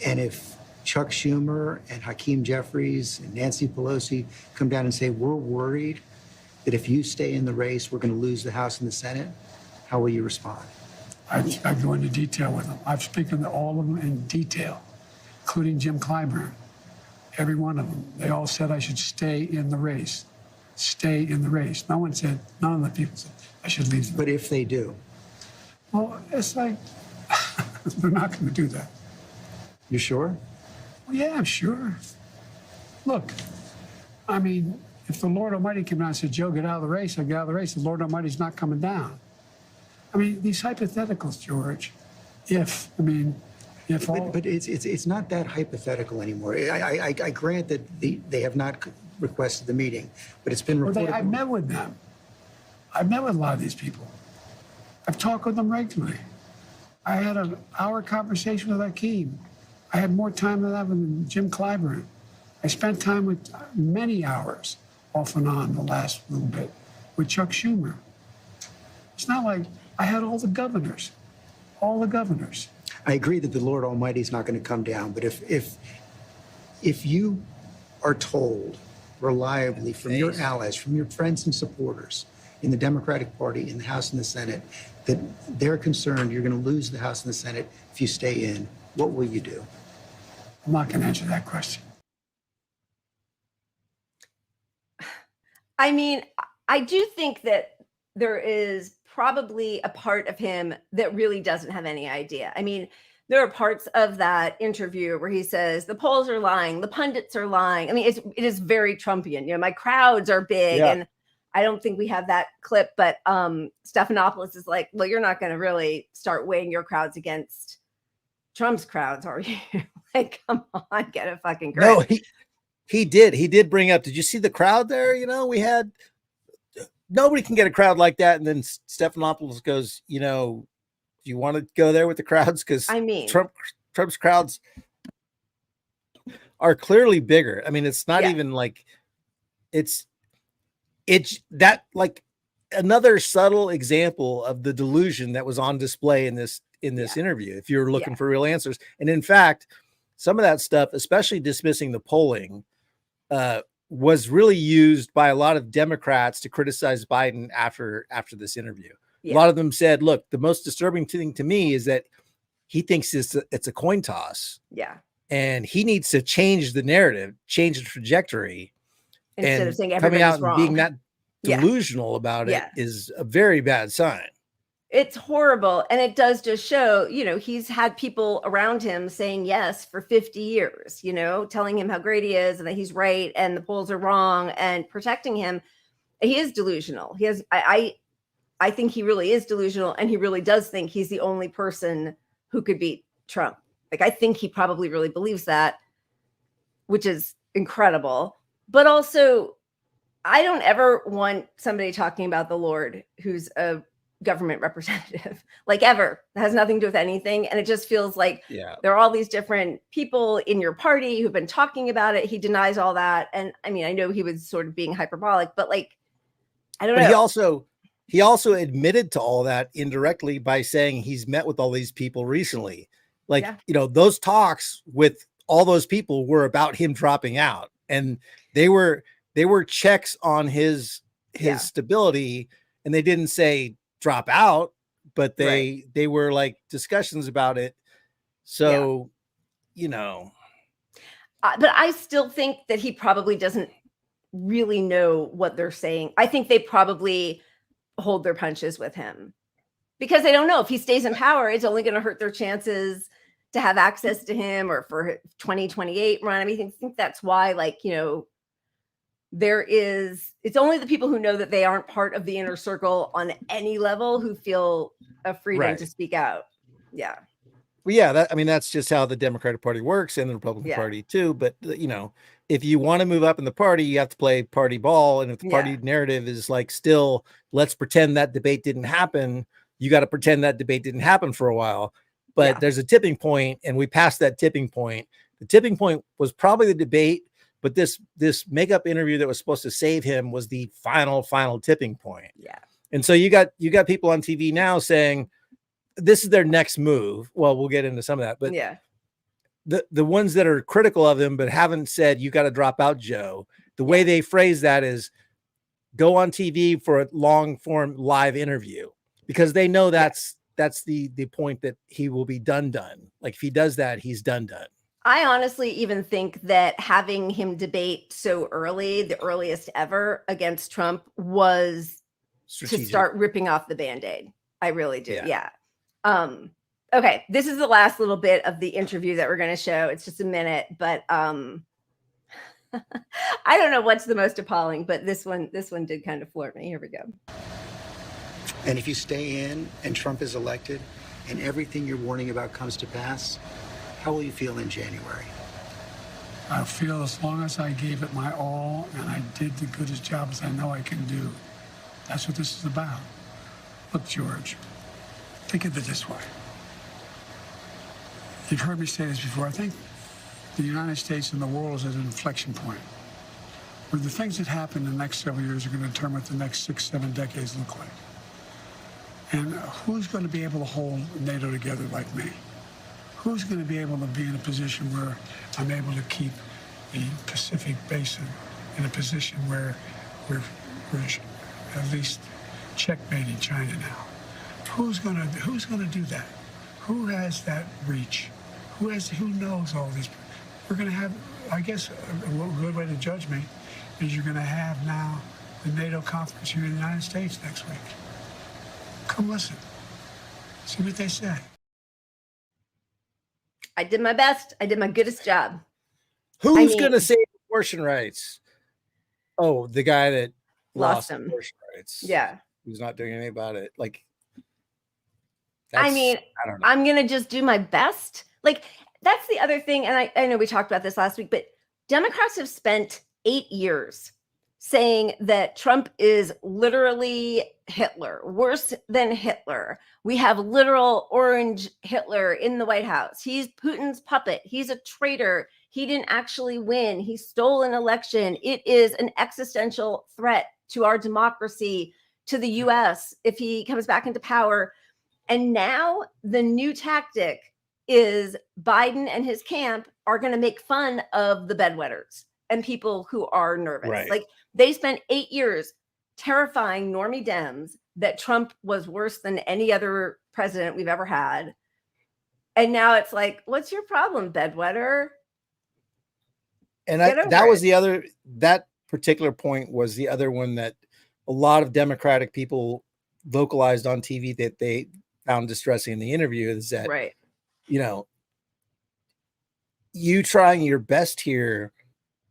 And if Chuck Schumer and Hakeem Jeffries and Nancy Pelosi come down and say, we're worried that if you stay in the race, we're going to lose the House and the Senate, how will you respond? I go into detail with them. I've spoken to all of them in detail, including Jim Clyburn. Every one of them. They all said I should stay in the race. Stay in the race. None of the people said I should leave. But if they do? Well, it's like, they're not going to do that. You sure? Well, yeah, I'm sure. Look, I mean, if the Lord Almighty came down and said, Joe, get out of the race, I get out of the race, the Lord Almighty's not coming down. I mean, these hypotheticals, George, But it's not that hypothetical anymore. I grant that they have not requested the meeting, but it's been reported. I've met with them. I've met with a lot of these people. I've talked with them regularly. I had an hour conversation with Hakeem. I had more time than that with Jim Clyburn. I spent time with many hours off and on the last little bit with Chuck Schumer. It's not like I had all the governors. All the governors. I agree that the Lord Almighty is not going to come down, but if you are told reliably from your allies, from your friends and supporters in the Democratic Party, in the House and the Senate, that they're concerned you're going to lose the House and the Senate if you stay in, what will you do? I'm not going to answer that question. I mean, I do think that there is probably a part of him that really doesn't have any idea. I mean, there are parts of that interview where he says the polls are lying, the pundits are lying. I mean, it is very Trumpian. You know, my crowds are big, and I don't think we have that clip, but Stephanopoulos is like, well, you're not going to really start weighing your crowds against Trump's crowds, are you? Like, come on, get a fucking grip. No, he did bring up, did you see the crowd there? You know, we had, nobody can get a crowd like that. And then Stephanopoulos goes, you know, do you want to go there with the crowds? Because I mean, Trump's crowds are clearly bigger. I mean, it's not even like it's that, like, another subtle example of the delusion that was on display in this interview, if you're looking for real answers. And in fact, some of that stuff, especially dismissing the polling, was really used by a lot of Democrats to criticize Biden after this interview. A lot of them said, look, the most disturbing thing to me is that he thinks it's a coin toss. Yeah. And he needs to change the narrative, change the trajectory. Instead of saying coming out everybody's wrong. and being that delusional about it is a very bad sign. It's horrible. And it does just show, you know, he's had people around him saying yes for 50 years, you know, telling him how great he is and that he's right and the polls are wrong and protecting him. He is delusional. He has, I think he really is delusional, and he really does think he's the only person who could beat Trump. Like, I think he probably really believes that, which is incredible. But also, I don't ever want somebody talking about the Lord who's a government representative, like, ever. It has nothing to do with anything. And it just feels like there are all these different people in your party who've been talking about it. He denies all that. And I mean, I know he was sort of being hyperbolic, but like, I don't know. He also admitted to all that indirectly by saying he's met with all these people recently. Like, you know, those talks with all those people were about him dropping out, and they were checks on his stability, and they didn't say drop out, but they were like discussions about it. So, you know, but I still think that he probably doesn't really know what they're saying. I think they probably hold their punches with him because they don't know if he stays in power, it's only going to hurt their chances to have access to him or for 2028 run. I mean, I think that's why, like, you know, it's only the people who know that they aren't part of the inner circle on any level who feel a freedom to speak out. Yeah. Well, yeah, I mean, that's just how the Democratic Party works, and the Republican Party too. But, you know, if you want to move up in the party, you have to play party ball. And if the party narrative is like, still, let's pretend that debate didn't happen, you got to pretend that debate didn't happen for a while. But there's a tipping point, and we passed that tipping point. The tipping point was probably the debate, but this makeup interview that was supposed to save him was the final tipping point. Yeah. And so you got people on TV now saying this is their next move. Well, we'll get into some of that, but the ones that are critical of him but haven't said you got to drop out, Joe. The way they phrase that is go on TV for a long form live interview, because they know that's the point that he will be done. Like, if he does that, he's done. I honestly even think that having him debate so early, the earliest ever against Trump, was strategic, to start ripping off the Band-Aid. I really do. Yeah. Okay. This is the last little bit of the interview that we're going to show. It's just a minute, but I don't know what's the most appalling, but this one did kind of floor me. Here we go. And if you stay in and Trump is elected and everything you're warning about comes to pass, how will you feel in January? I feel as long as I gave it my all and I did the goodest job as I know I can do. That's what this is about. Look, George, think of it this way. You've heard me say this before. I think the United States and the world is at an inflection point where the things that happen in the next several years are going to determine what the next 6-7 decades look like. And who's going to be able to hold NATO together like me? Who's going to be able to be in a position where I'm able to keep the Pacific Basin in a position where we're at least checkmating China now? Who's going to do that? Who has that reach? Who knows all these? We're going to have, I guess, a good way to judge me is you're going to have now the NATO conference here in the United States next week. Come listen. See what they say. I did my best. I did my goodest job. Who's going to save abortion rights? Oh, the guy that lost them. Abortion rights. Yeah. Who's not doing anything about it. Like, I mean, I don't know. I'm going to just do my best. Like, that's the other thing. And I know we talked about this last week, but Democrats have spent 8 years saying that Trump is literally Hitler, worse than Hitler. We have literal orange Hitler in the White House. He's Putin's puppet. He's a traitor. He didn't actually win. He stole an election. It is an existential threat to our democracy, to the US, if he comes back into power. And now the new tactic is Biden and his camp are going to make fun of the bedwetters and people who are nervous. Right. Like, they spent 8 years terrifying normie Dems that Trump was worse than any other president we've ever had. And now it's like, what's your problem, bedwetter? And that particular point was the other one that a lot of Democratic people vocalized on TV that they found distressing in the interview, is that, right, you trying your best here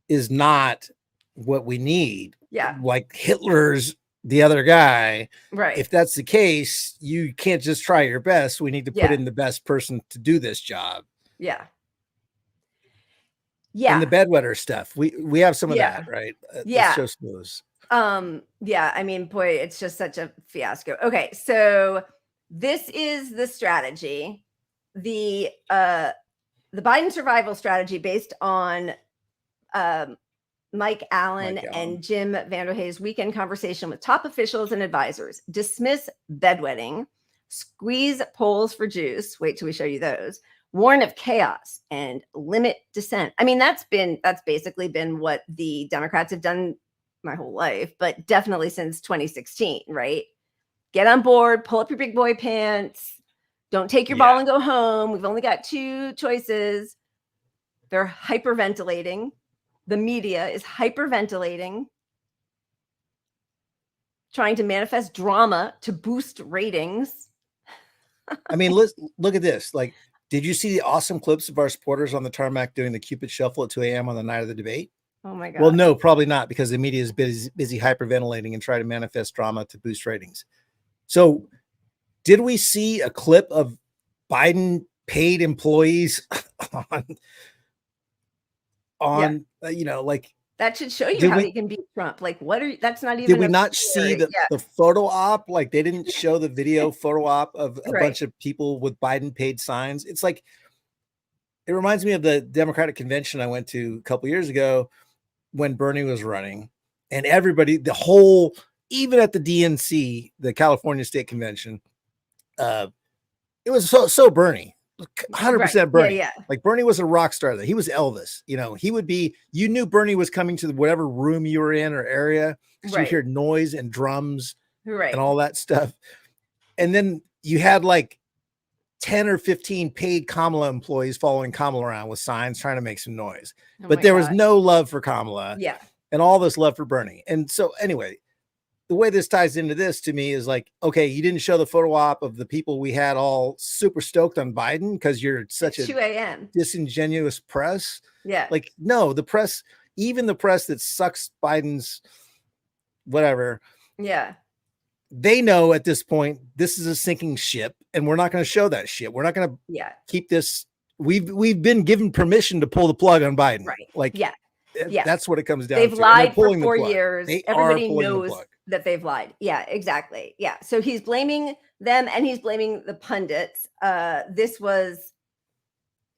is not what we need. Yeah. Like Hitler's the other guy. Right. If that's the case, you can't just try your best. We need to put Yeah. in the best person to do this job. Yeah. Yeah. And the bedwetter stuff. We have some of Yeah. that, right? Yeah. Show smooths. Yeah, I mean, boy, it's just such a fiasco. Okay, so this is the strategy. The Biden survival strategy based on Mike Allen and Jim Vanderhey's weekend conversation with top officials and advisors. Dismiss bedwetting, squeeze polls for juice. Wait till we show you those. Warn of chaos and limit dissent. I mean, that's basically been what the Democrats have done my whole life, but definitely since 2016, right? Get on board, pull up your big boy pants. Don't take your ball and go home. We've only got 2 choices. They're hyperventilating. The media is hyperventilating, trying to manifest drama to boost ratings. I mean, look at this. Like, did you see the awesome clips of our supporters on the tarmac doing the Cupid Shuffle at 2 a.m. on the night of the debate? Oh my God. Well, no, probably not, because the media is busy hyperventilating and try to manifest drama to boost ratings. So did we see a clip of Biden paid employees on like, that should show you how he can beat Trump. Like, that's not even. Did we not see the photo op? Like, they didn't show the video photo op of a bunch of people with Biden paid signs. It's like, it reminds me of the Democratic convention I went to a couple years ago when Bernie was running, and everybody, even at the DNC, the California State Convention, it was so Bernie. 100% Bernie. Yeah. Like, Bernie was a rock star there. He was Elvis. He would be, you knew Bernie was coming to whatever room you were in or area, because you hear noise and drums and all that stuff. And then you had like 10 or 15 paid Kamala employees following Kamala around with signs trying to make some noise. But there was no love for Kamala. Yeah. And all this love for Bernie. And so anyway, the way this ties into this to me is like, okay, you didn't show the photo op of the people we had all super stoked on Biden because you're such a 2 a.m. disingenuous press. Yeah. Like, no, the press, even the press that sucks Biden's whatever. Yeah. They know at this point, this is a sinking ship, and we're not going to show that shit. We're not going to keep this. We've been given permission to pull the plug on Biden. Right. Like, yeah. That's what it comes down They've to. lied for 4 years. Everybody knows the that they've lied. Yeah, exactly. Yeah. So he's blaming them and he's blaming the pundits. This was,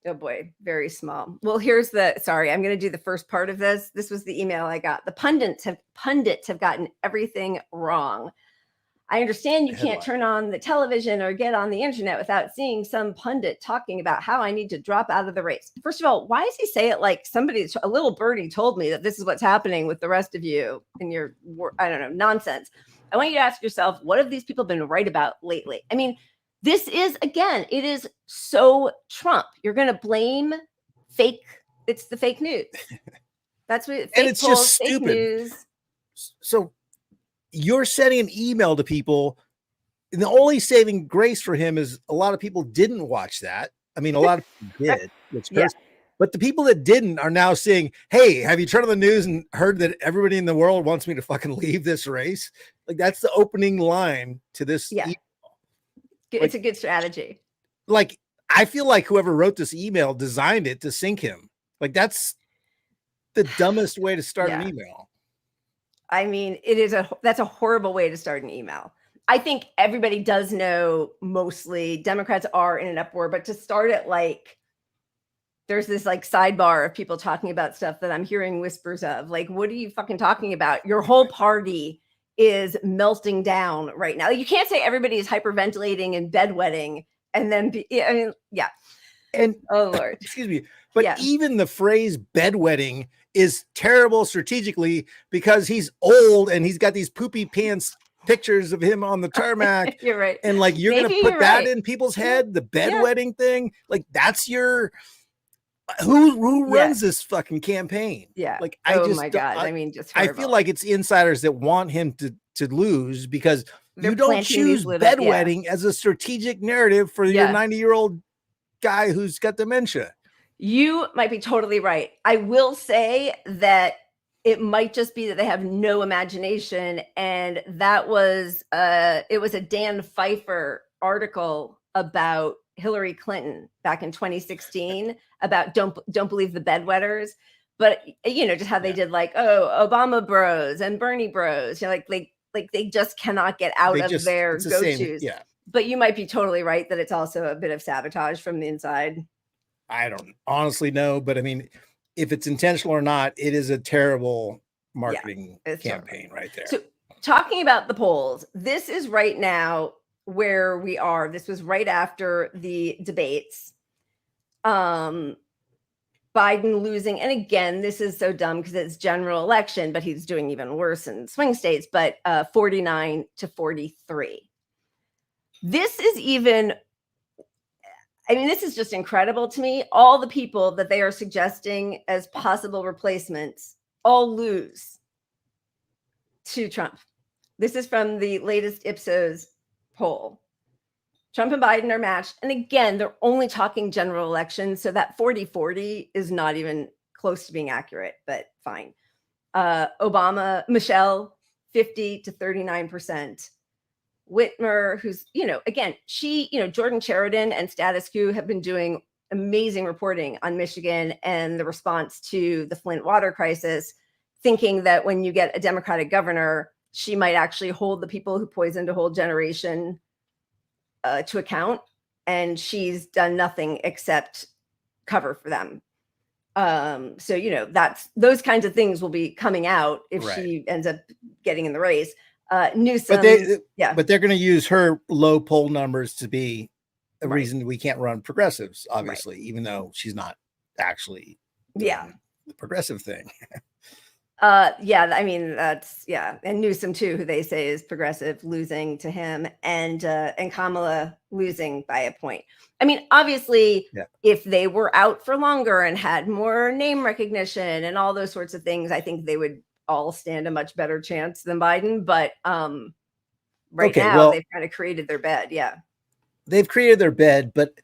oh boy, very small. Well, I'm going to do the first part of this. This was the email I got. The pundits have gotten everything wrong. I understand you can't Headline. turn on the television or get on the internet without seeing some pundit talking about how I need to drop out of the race. First of all, why does he say it like a little birdie told me that this is what's happening with the rest of you in your, I don't know, nonsense. I want you to ask yourself, what have these people been right about lately? I mean, this is, again, it is so Trump. You're going to blame fake. It's the fake news. That's what, and it's polls, just fake stupid. News. So you're sending an email to people, and the only saving grace for him is a lot of people didn't watch that. I mean, a lot of people did, which hurts. But the people that didn't are now saying, hey, have you turned on the news and heard that everybody in the world wants me to fucking leave this race? Like, that's the opening line to this email. It's a good strategy. Like, I feel like whoever wrote this email designed it to sink him. Like, that's the dumbest way to start an email. I mean, that's a horrible way to start an email. I think everybody does know mostly Democrats are in an uproar, but to start it like there's this like sidebar of people talking about stuff that I'm hearing whispers of, like, what are you fucking talking about? Your whole party is melting down right now. You can't say everybody is hyperventilating and bedwetting and then And oh Lord, excuse me, but even the phrase bedwetting is terrible strategically because he's old and he's got these poopy pants pictures of him on the tarmac. You're right. And like, you're going to put that in people's head, the bedwetting thing. Like, that's your, who runs this fucking campaign? Yeah. Like, my God. I mean, just horrible. I feel like it's insiders that want him to lose because you don't choose bedwetting as a strategic narrative for your 90-year-old guy who's got dementia. You might be totally right. I will say that it might just be that they have no imagination. And that was, it was a Dan Pfeiffer article about Hillary Clinton back in 2016 about don't believe the bedwetters. But, you know, just how they did like, oh, Obama bros and Bernie bros, you know, like they just cannot get out of their go-tos. Yeah. But you might be totally right that it's also a bit of sabotage from the inside. I don't honestly know, but I mean, if it's intentional or not, it is a terrible marketing campaign right there. So talking about the polls, this is right now where we are. This was right after the debates. Biden losing. And again, this is so dumb because it's general election, but he's doing even worse in swing states, but 49 to 43. This is even, I mean, this is just incredible to me. All the people that they are suggesting as possible replacements all lose to Trump. This is from the latest Ipsos poll. Trump and Biden are matched. And again, they're only talking general elections. So that 40-40 is not even close to being accurate, but fine. Michelle, 50 to 39%. Whitmer, who's, you know, again, Jordan Sheridan and Status Quo have been doing amazing reporting on Michigan and the response to the Flint water crisis, thinking that when you get a Democratic governor, she might actually hold the people who poisoned a whole generation to account. And she's done nothing except cover for them. So, you know, those kinds of things will be coming out if she ends up getting in the race. Newsom, but they're going to use her low poll numbers to be a reason we can't run progressives, obviously, even though she's not actually the progressive thing. I mean, that's and Newsom too, who they say is progressive, losing to him, and Kamala losing by a point. I mean, obviously, if they were out for longer and had more name recognition and all those sorts of things, I think they would all stand a much better chance than Biden. But now they've kind of created their bed. Yeah, they've created their bed, but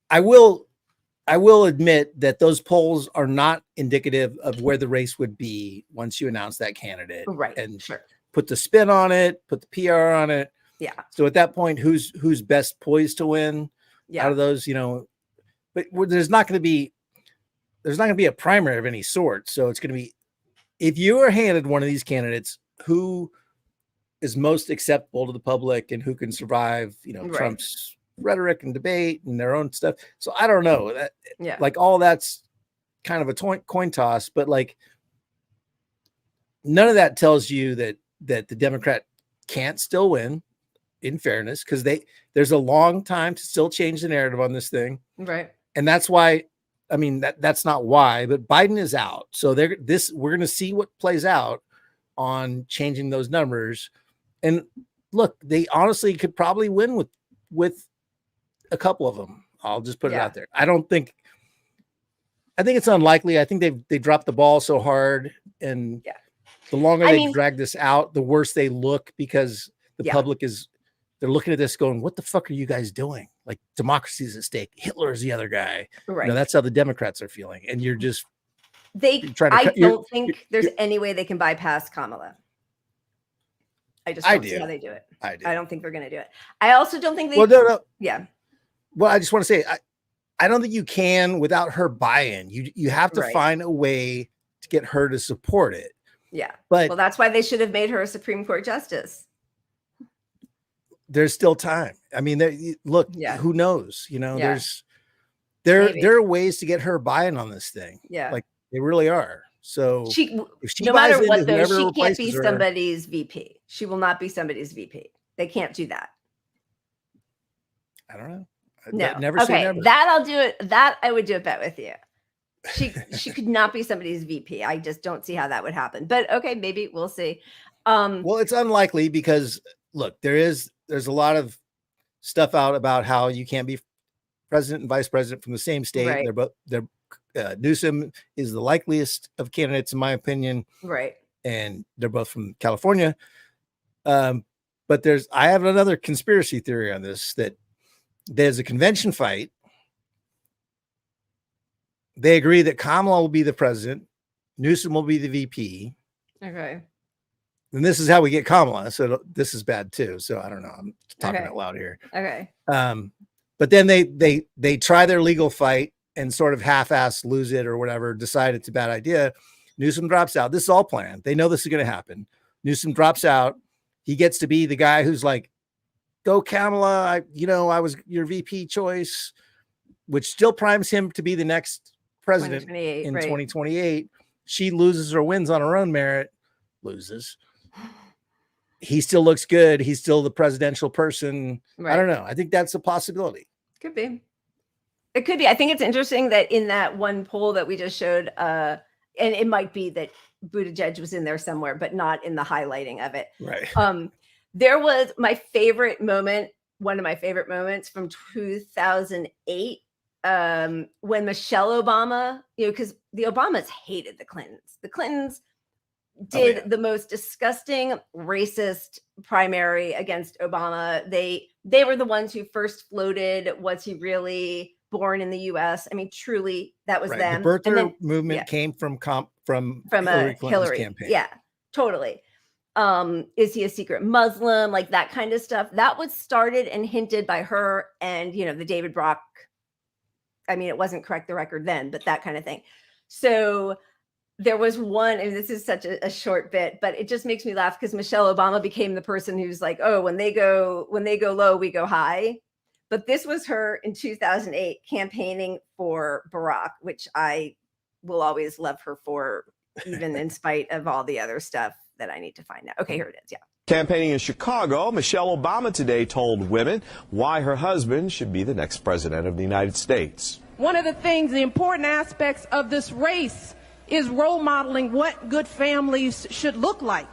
I will admit that those polls are not indicative of where the race would be once you announce that candidate, and put the spin on it, put the PR on it. Yeah. So at that point, who's best poised to win out of those? You know, but there's not going to be a primary of any sort. So it's going to be, if you are handed one of these candidates, who is most acceptable to the public and who can survive, you know, Trump's rhetoric and debate and their own stuff. So I don't know that, like, all that's kind of a coin toss, but like, none of that tells you that the Democrat can't still win. in fairness, because there's a long time to still change the narrative on this thing. Right. And that's why, I mean, that's not why, but Biden is out. So we're going to see what plays out on changing those numbers. And look, they honestly could probably win with a couple of them. I'll just put it out there. I think it's unlikely. I think they dropped the ball so hard, and the longer they drag this out, the worse they look, because the public they're looking at this going, what the fuck are you guys doing? Like, democracy is at stake. Hitler is the other guy. Right. You know, that's how the Democrats are feeling. And you're just I don't think there's any way they can bypass Kamala. I just don't see how they do it. I don't think they're going to do it. I also don't think they. Well, no. Yeah. Well, I just want to say, I don't think you can without her buy-in. You have to find a way to get her to support it. Yeah. But well, that's why they should have made her a Supreme Court justice. There's still time. I mean, look, who knows? You know, there are ways to get her buy-in on this thing. Yeah. Like, they really are. So if she no matter what, though, she can't be somebody's VP. She will not be somebody's VP. They can't do that. I don't know. No. Never say never. That I'll do it. That I would do a bet with you. She could not be somebody's VP. I just don't see how that would happen. But okay, maybe we'll see. Well, it's unlikely because look, there's a lot of stuff out about how you can't be president and vice president from the same state. Right. They're Newsom is the likeliest of candidates, in my opinion. Right. And they're both from California. But I have another conspiracy theory on this, that there's a convention fight. They agree that Kamala will be the president, Newsom will be the VP. Okay. And this is how we get Kamala. So this is bad too. So I don't know. I'm talking out loud here. Okay. But then they try their legal fight and sort of half-ass lose it or whatever, decide it's a bad idea. Newsom drops out. This is all planned. They know this is going to happen. Newsom drops out. He gets to be the guy who's like, go Kamala. I was your VP choice, which still primes him to be the next president in 2028. She loses or wins on her own merit. Loses. He still looks good. He's still the presidential person. I don't know. I think that's a possibility. Could be. It could be. I think it's interesting that in that one poll that we just showed, and it might be that Buttigieg was in there somewhere, but not in the highlighting of it. Right. There was my favorite moment, one of my favorite moments from 2008, when Michelle Obama, because the Obamas hated the Clintons. The Clintons did the most disgusting racist primary against Obama. They were the ones who first floated, was he really born in the US? I mean, truly, that was them. The birther movement came from Hillary Clinton's campaign. Yeah, totally. Is he a secret Muslim? Like that kind of stuff. That was started and hinted by her and, the David Brock. I mean, it wasn't correct the record then, but that kind of thing. So there was one, and this is such a short bit, but it just makes me laugh because Michelle Obama became the person who's like, oh, when they go low, we go high. But this was her in 2008 campaigning for Barack, which I will always love her for, even in spite of all the other stuff that I need to find out. Okay, here it is. Yeah. Campaigning in Chicago, Michelle Obama today told women why her husband should be the next president of the United States. One of the important aspects of this race is role modeling what good families should look like.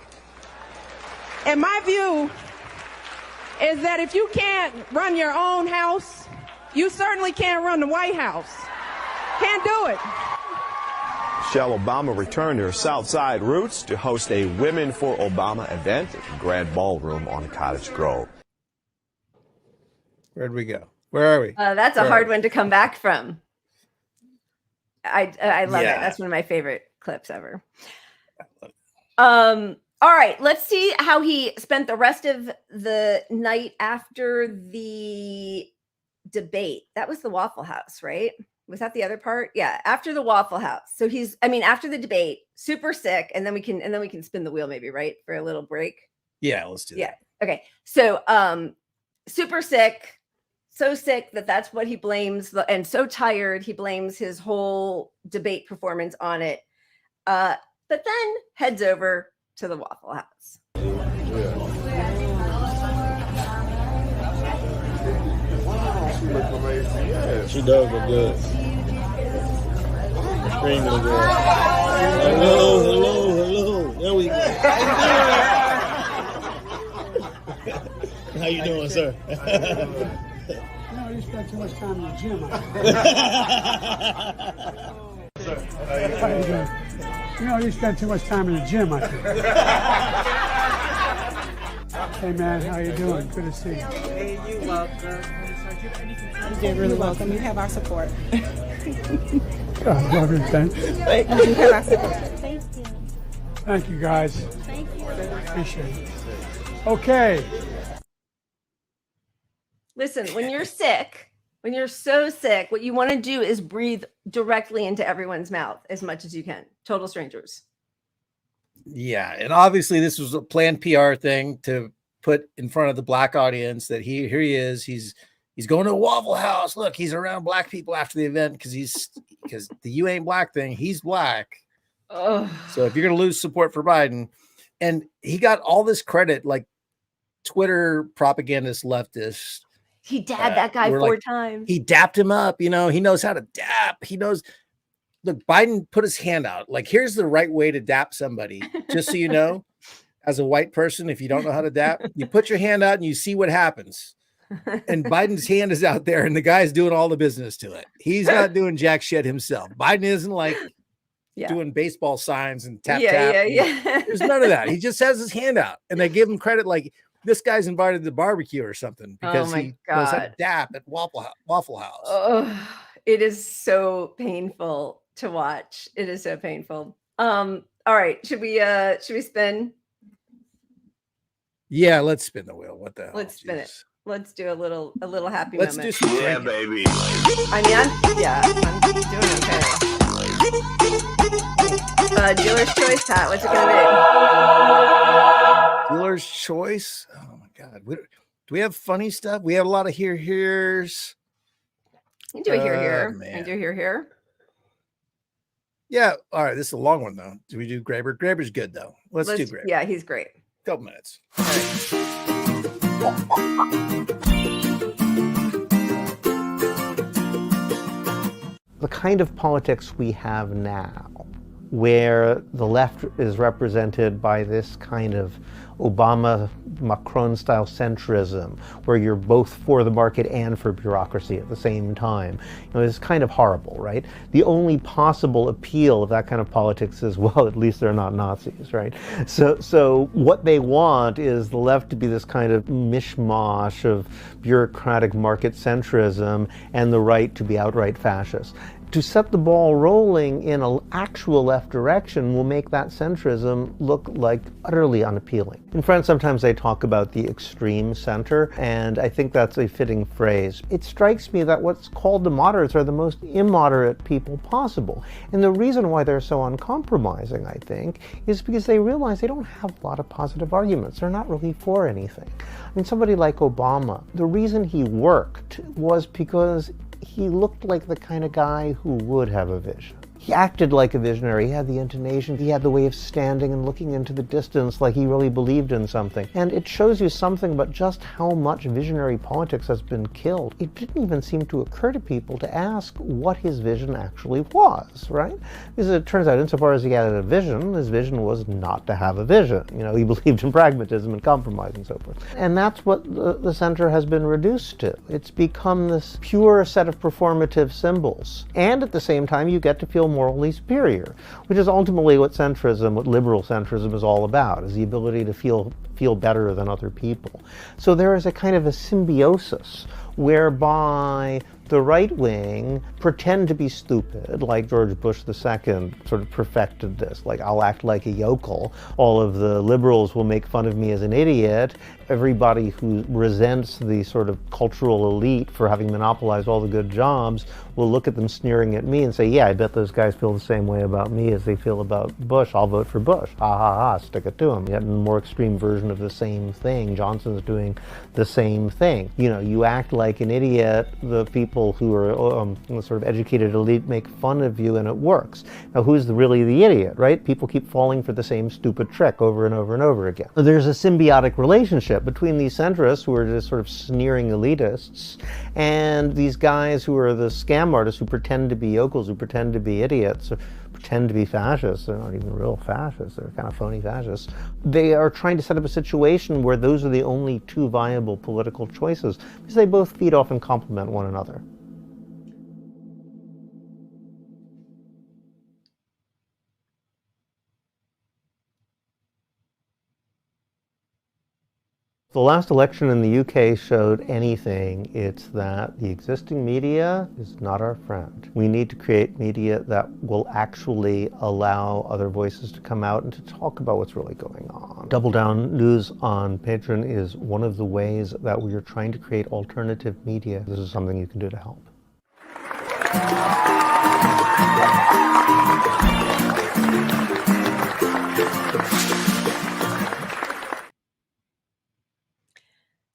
And my view is that if you can't run your own house, you certainly can't run the White House. Can't do it. Michelle Obama returned to her South Side roots to host a Women for Obama event at the Grand Ballroom on Cottage Grove. Where'd we go? Where are we? That's a hard one to come back from. I love it. That's one of my favorite clips ever. All right, let's see how he spent the rest of the night after the debate. That was the Waffle House, right? Was that the other part? Yeah, after the Waffle House. So after the debate, super sick, and then we can spin the wheel maybe, right? For a little break. Yeah, let's do that. Yeah. Okay. So super sick, so sick that's what he blames, and so tired he blames his whole debate performance on it. But then heads over to the Waffle House. Yeah, she does look good. Extremely good. Hello. There we go. How you doing, sir? No, you spend too much time in the gym. How you doing? You know, you spend too much time in the gym, I think. Hey, man, how you doing? Good to see you. Hey, you're welcome. You did really welcome. You have our support. I love you, thanks. You have our support. Thank you. Thank you, guys. Thank you. Appreciate it. Okay. Listen, when you're sick, when you're so sick, what you want to do is breathe directly into everyone's mouth as much as you can. Total strangers. Yeah, and obviously this was a planned PR thing to put in front of the black audience that here he is. He's going to a Waffle House. Look, he's around black people after the event because the "you ain't black" thing. He's black. Oh. So if you're going to lose support for Biden, and he got all this credit, like Twitter propagandist leftists. He dabbed that guy 4 times. He dapped him up. You know, he knows how to dap. He knows. Look, Biden put his hand out. Like, here's the right way to dap somebody. Just so you know, as a white person, if you don't know how to dap, you put your hand out and you see what happens. And Biden's hand is out there and the guy's doing all the business to it. He's not doing jack shit himself. Biden isn't like doing baseball signs and tap. There's none of that. He just has his hand out and they give him credit like this guy's invited to the barbecue or something because he knows how to dap at Waffle House. Oh, it is so painful to watch. It is so painful. All right. Should we spin? Yeah, let's spin the wheel. What the hell? Let's spin it. Let's do a little happy Let's moment. do some Yeah, baby. I mean, I'm doing okay. Dealer's choice, Pat. What's it gonna Dealer's choice. Oh my God. Do we have funny stuff? We have a lot of here's. be? You can do a here. Man. You can do here. Yeah. All right. This is a long one though. Do we do Graber? Graber's good though. Let's do Graber. Yeah, he's great. Couple minutes. The kind of politics we have now, where the left is represented by this kind of Obama-Macron-style centrism, where you're both for the market and for bureaucracy at the same time, is kind of horrible, right? The only possible appeal of that kind of politics is, well, at least they're not Nazis, right? So what they want is the left to be this kind of mishmash of bureaucratic market centrism and the right to be outright fascist. To set the ball rolling in an actual left direction will make that centrism look like utterly unappealing. In France, sometimes they talk about the extreme center, and I think that's a fitting phrase. It strikes me that what's called the moderates are the most immoderate people possible. And the reason why they're so uncompromising, I think, is because they realize they don't have a lot of positive arguments. They're not really for anything. I mean, somebody like Obama, the reason he worked was because he looked like the kind of guy who would have a vision. He acted like a visionary. He had the intonation. He had the way of standing and looking into the distance like he really believed in something. And it shows you something about just how much visionary politics has been killed. It didn't even seem to occur to people to ask what his vision actually was, right? Because it turns out, insofar as he had a vision, his vision was not to have a vision. He believed in pragmatism and compromise and so forth. And that's what the center has been reduced to. It's become this pure set of performative symbols. And at the same time, you get to feel morally superior, which is ultimately what centrism, what liberal centrism is all about, is the ability to feel better than other people. So there is a kind of a symbiosis whereby the right wing pretend to be stupid, like George Bush II sort of perfected this, like I'll act like a yokel, all of the liberals will make fun of me as an idiot, everybody who resents the sort of cultural elite for having monopolized all the good jobs will look at them sneering at me and say, yeah, I bet those guys feel the same way about me as they feel about Bush. I'll vote for Bush. Ha ha ha, stick it to him. Yet in a more extreme version of the same thing, Johnson's doing the same thing. You act like an idiot, the people who are sort of educated elite make fun of you and it works. Now who's really the idiot, right? People keep falling for the same stupid trick over and over and over again. There's a symbiotic relationship relationship between these centrists who are just sort of sneering elitists and these guys who are the scam artists who pretend to be yokels, who pretend to be idiots, or pretend to be fascists. They're not even real fascists, they're kind of phony fascists. They are trying to set up a situation where those are the only two viable political choices because they both feed off and complement one another. The last election in the UK showed anything, it's that the existing media is not our friend. We need to create media that will actually allow other voices to come out and to talk about what's really going on. Double Down News on Patreon is one of the ways that we are trying to create alternative media. This is something you can do to help.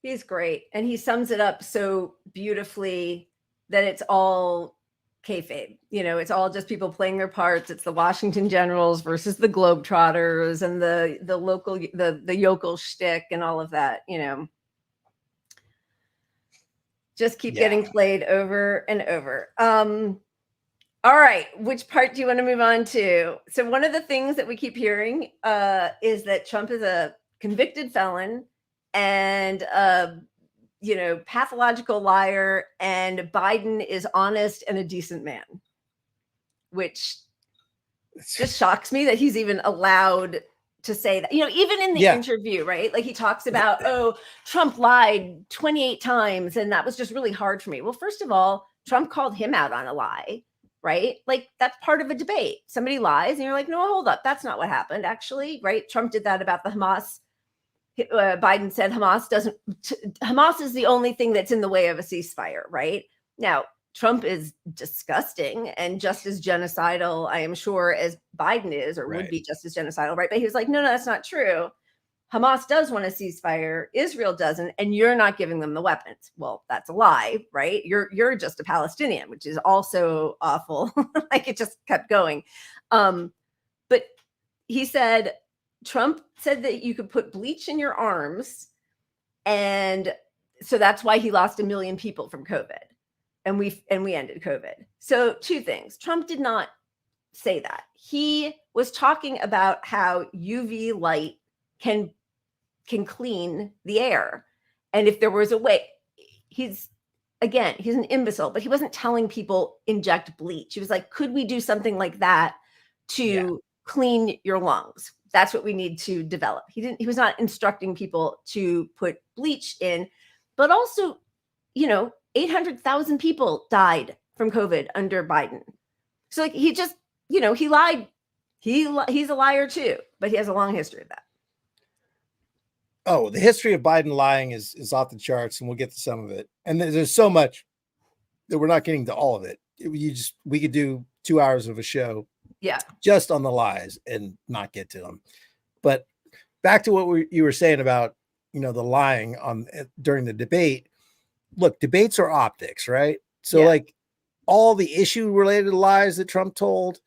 He's great. And he sums it up so beautifully that it's all kayfabe. You know, it's all just people playing their parts. It's the Washington Generals versus the Globetrotters and the local, the yokel shtick and all of that, you know. Just keep getting played over and over. All right, which part do you want to move on to? So one of the things that we keep hearing is that Trump is a convicted felon and you know, pathological liar, and Biden is honest and a decent man, which just shocks me that he's even allowed to say that. You know, even in the interview, right? Like he talks about, oh, Trump lied 28 times, and that was just really hard for me. Well, first of all, Trump called him out on a lie, right? Like that's part of a debate. Somebody lies, and you're like, no, hold up, that's not what happened, actually, right? Trump did that about the Hamas. Biden said Hamas is the only thing that's in the way of a ceasefire, right? Now, Trump is disgusting and just as genocidal, I am sure, as Biden is, or would be just as genocidal, right? But he was like, no, that's not true. Hamas does want a ceasefire, Israel doesn't, and you're not giving them the weapons. Well, that's a lie, right? You're just a Palestinian, which is also awful. Like it just kept going. But he said, Trump said that you could put bleach in your arms, and so that's why he lost 1 million people from COVID, and we ended COVID. So two things. Trump did not say that. He was talking about how UV light can clean the air, and if there was a way, he's an imbecile, but he wasn't telling people inject bleach. He was like, could we do something like that to clean your lungs? That's what we need to develop. He was not instructing people to put bleach in, but also, you know, 800,000 people died from COVID under Biden. So like he just, you know, he lied. He's a liar too, but he has a long history of that. Oh, the history of Biden lying is off the charts, and we'll get to some of it. And there's so much that we're not getting to all of it. We could do 2 hours of a show just on the lies and not get to them. But back to what you were saying about, you know, the lying during the debate. Look, debates are optics, right? So like all the issue related lies that Trump told,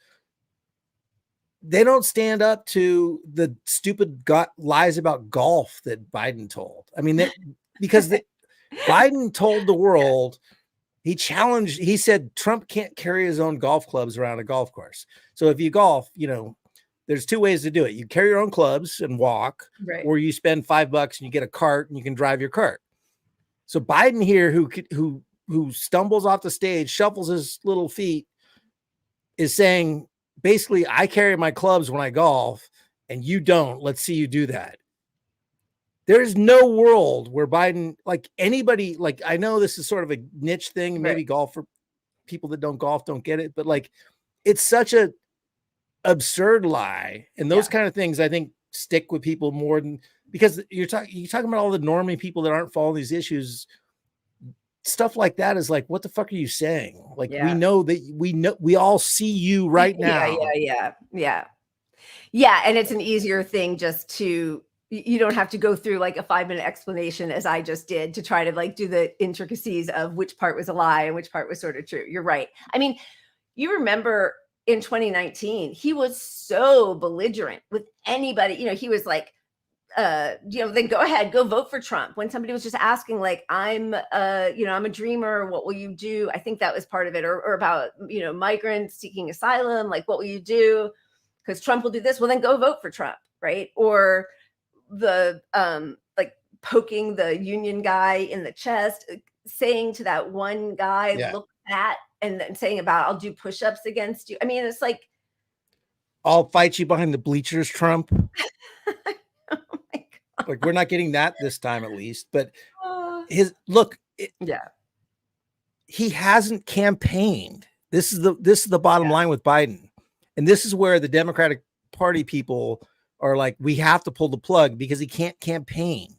they don't stand up to the stupid lies about golf that Biden told. I mean, because Biden told the world, he said Trump can't carry his own golf clubs around a golf course. So if you golf, you know, there's two ways to do it. You carry your own clubs and walk, or you spend $5 and you get a cart and you can drive your cart. So Biden here, who stumbles off the stage, shuffles his little feet, is saying, basically, I carry my clubs when I golf and you don't. Let's see you do that. There is no world where Biden, like anybody, like I know this is sort of a niche thing. Maybe golf for people that don't golf don't get it, but like it's such a absurd lie. And those kind of things, I think, stick with people more than, because you're talking about all the normie people that aren't following these issues. Stuff like that is like, what the fuck are you saying? Like, we know, we all see you right now. Yeah. And it's an easier thing just to, you don't have to go through like a 5-minute explanation as I just did to try to like do the intricacies of which part was a lie and which part was sort of true. You're right. I mean, you remember in 2019, he was so belligerent with anybody, you know, he was like, then go ahead, go vote for Trump. When somebody was just asking, like, I'm a dreamer, what will you do? I think that was part of it, or about, migrants seeking asylum, like, what will you do? Because Trump will do this. Well, then go vote for Trump, right? Or the like poking the union guy in the chest, saying to that one guy, look fat, and then saying about, I'll do push-ups against you. I mean, it's like, I'll fight you behind the bleachers, Trump. Like, we're not getting that this time, at least. But he hasn't campaigned. This is the bottom line with Biden, and this is where the Democratic Party people are like, we have to pull the plug because he can't campaign.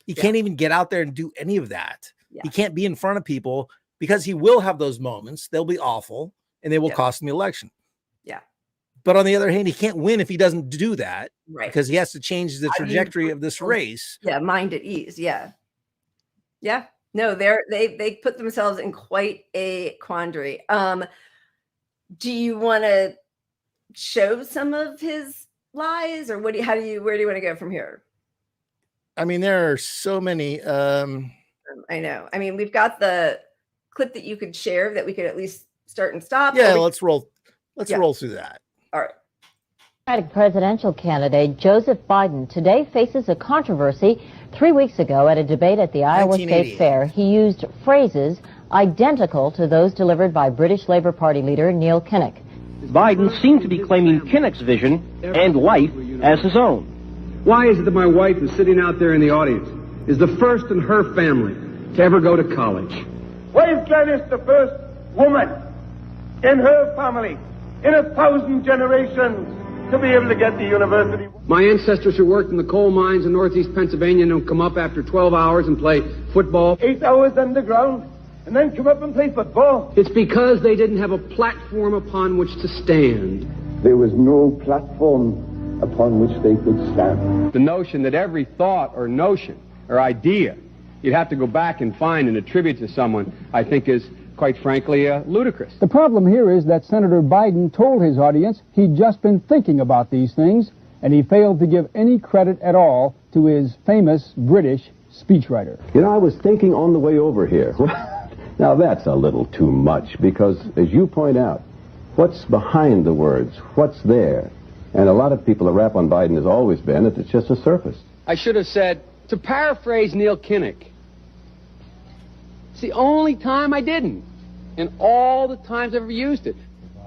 He can't even get out there and do any of that. He can't be in front of people because he will have those moments. They'll be awful, and they will cost him the election. Yeah. But on the other hand, he can't win if he doesn't do that, right? Because he has to change the trajectory of this race. Yeah, mind at ease. Yeah. No, they put themselves in quite a quandary. Do you want to show some of his lies, or where do you want to go from here? I mean, there are so many. I know. I mean, we've got the clip that you could share that we could at least start and stop. Yeah, let's roll. Let's roll through that. All right. Democratic presidential candidate Joseph Biden today faces a controversy. 3 weeks ago at a debate at the Iowa State Fair, he used phrases identical to those delivered by British Labour Party leader Neil Kinnock. Biden seemed to be claiming Kinnock's vision and life as his own. Why is it that my wife, who's sitting out there in the audience, is the first in her family to ever go to college? Why is Gladys the first woman in her family in 1,000 generations to be able to get to university? My ancestors who worked in the coal mines in northeast Pennsylvania don't come up after 12 hours and play football. 8 hours underground and then come up and play football. It's because they didn't have a platform upon which to stand. There was no platform upon which they could stand. The notion that every thought or notion or idea you'd have to go back and find and attribute to someone, I think is, quite frankly, ludicrous. The problem here is that Senator Biden told his audience he'd just been thinking about these things, and he failed to give any credit at all to his famous British speechwriter. You know, I was thinking on the way over here. Now, that's a little too much, because, as you point out, what's behind the words? What's there? And a lot of people, the rap on Biden has always been that it's just a surface. I should have said, to paraphrase Neil Kinnock, it's the only time I didn't, and all the times I've ever used it.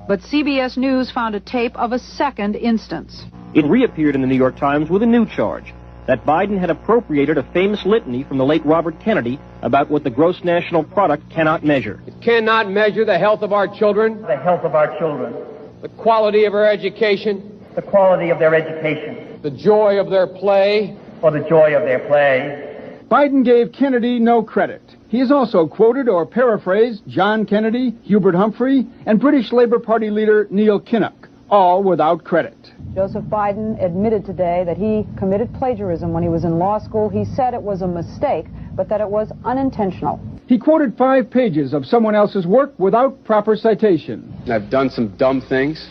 But CBS News found a tape of a second instance. It reappeared in the New York Times with a new charge, that Biden had appropriated a famous litany from the late Robert Kennedy about what the gross national product cannot measure. It cannot measure the health of our children. The health of our children. The quality of our education. The quality of their education. The joy of their play. Or the joy of their play. Biden gave Kennedy no credit. He has also quoted or paraphrased John Kennedy, Hubert Humphrey, and British Labour Party leader Neil Kinnock, all without credit. Joseph Biden admitted today that he committed plagiarism when he was in law school. He said it was a mistake, but that it was unintentional. He quoted 5 pages of someone else's work without proper citation. I've done some dumb things,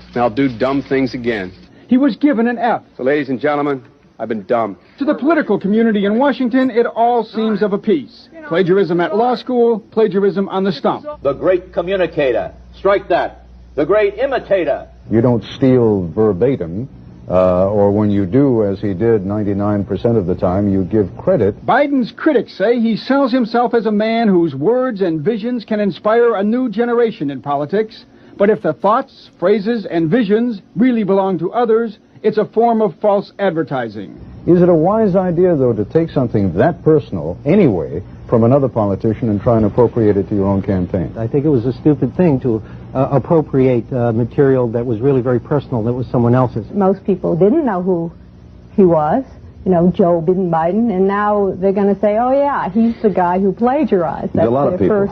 and I'll do dumb things again. He was given an F. So, ladies and gentlemen, I've been dumb. To the political community in Washington, it all seems of a piece. Plagiarism at law school, plagiarism on the stump. The great communicator. Strike that. The great imitator. You don't steal verbatim, or when you do, as he did 99% of the time, you give credit. Biden's critics say he sells himself as a man whose words and visions can inspire a new generation in politics. But if the thoughts, phrases, and visions really belong to others, it's a form of false advertising. Is it a wise idea, though, to take something that personal, anyway, from another politician and try and appropriate it to your own campaign? I think it was a stupid thing to appropriate material that was really very personal, that was someone else's. Most people didn't know who he was, Joe Biden, and now they're going to say, oh yeah, he's the guy who plagiarized. That's a lot of people.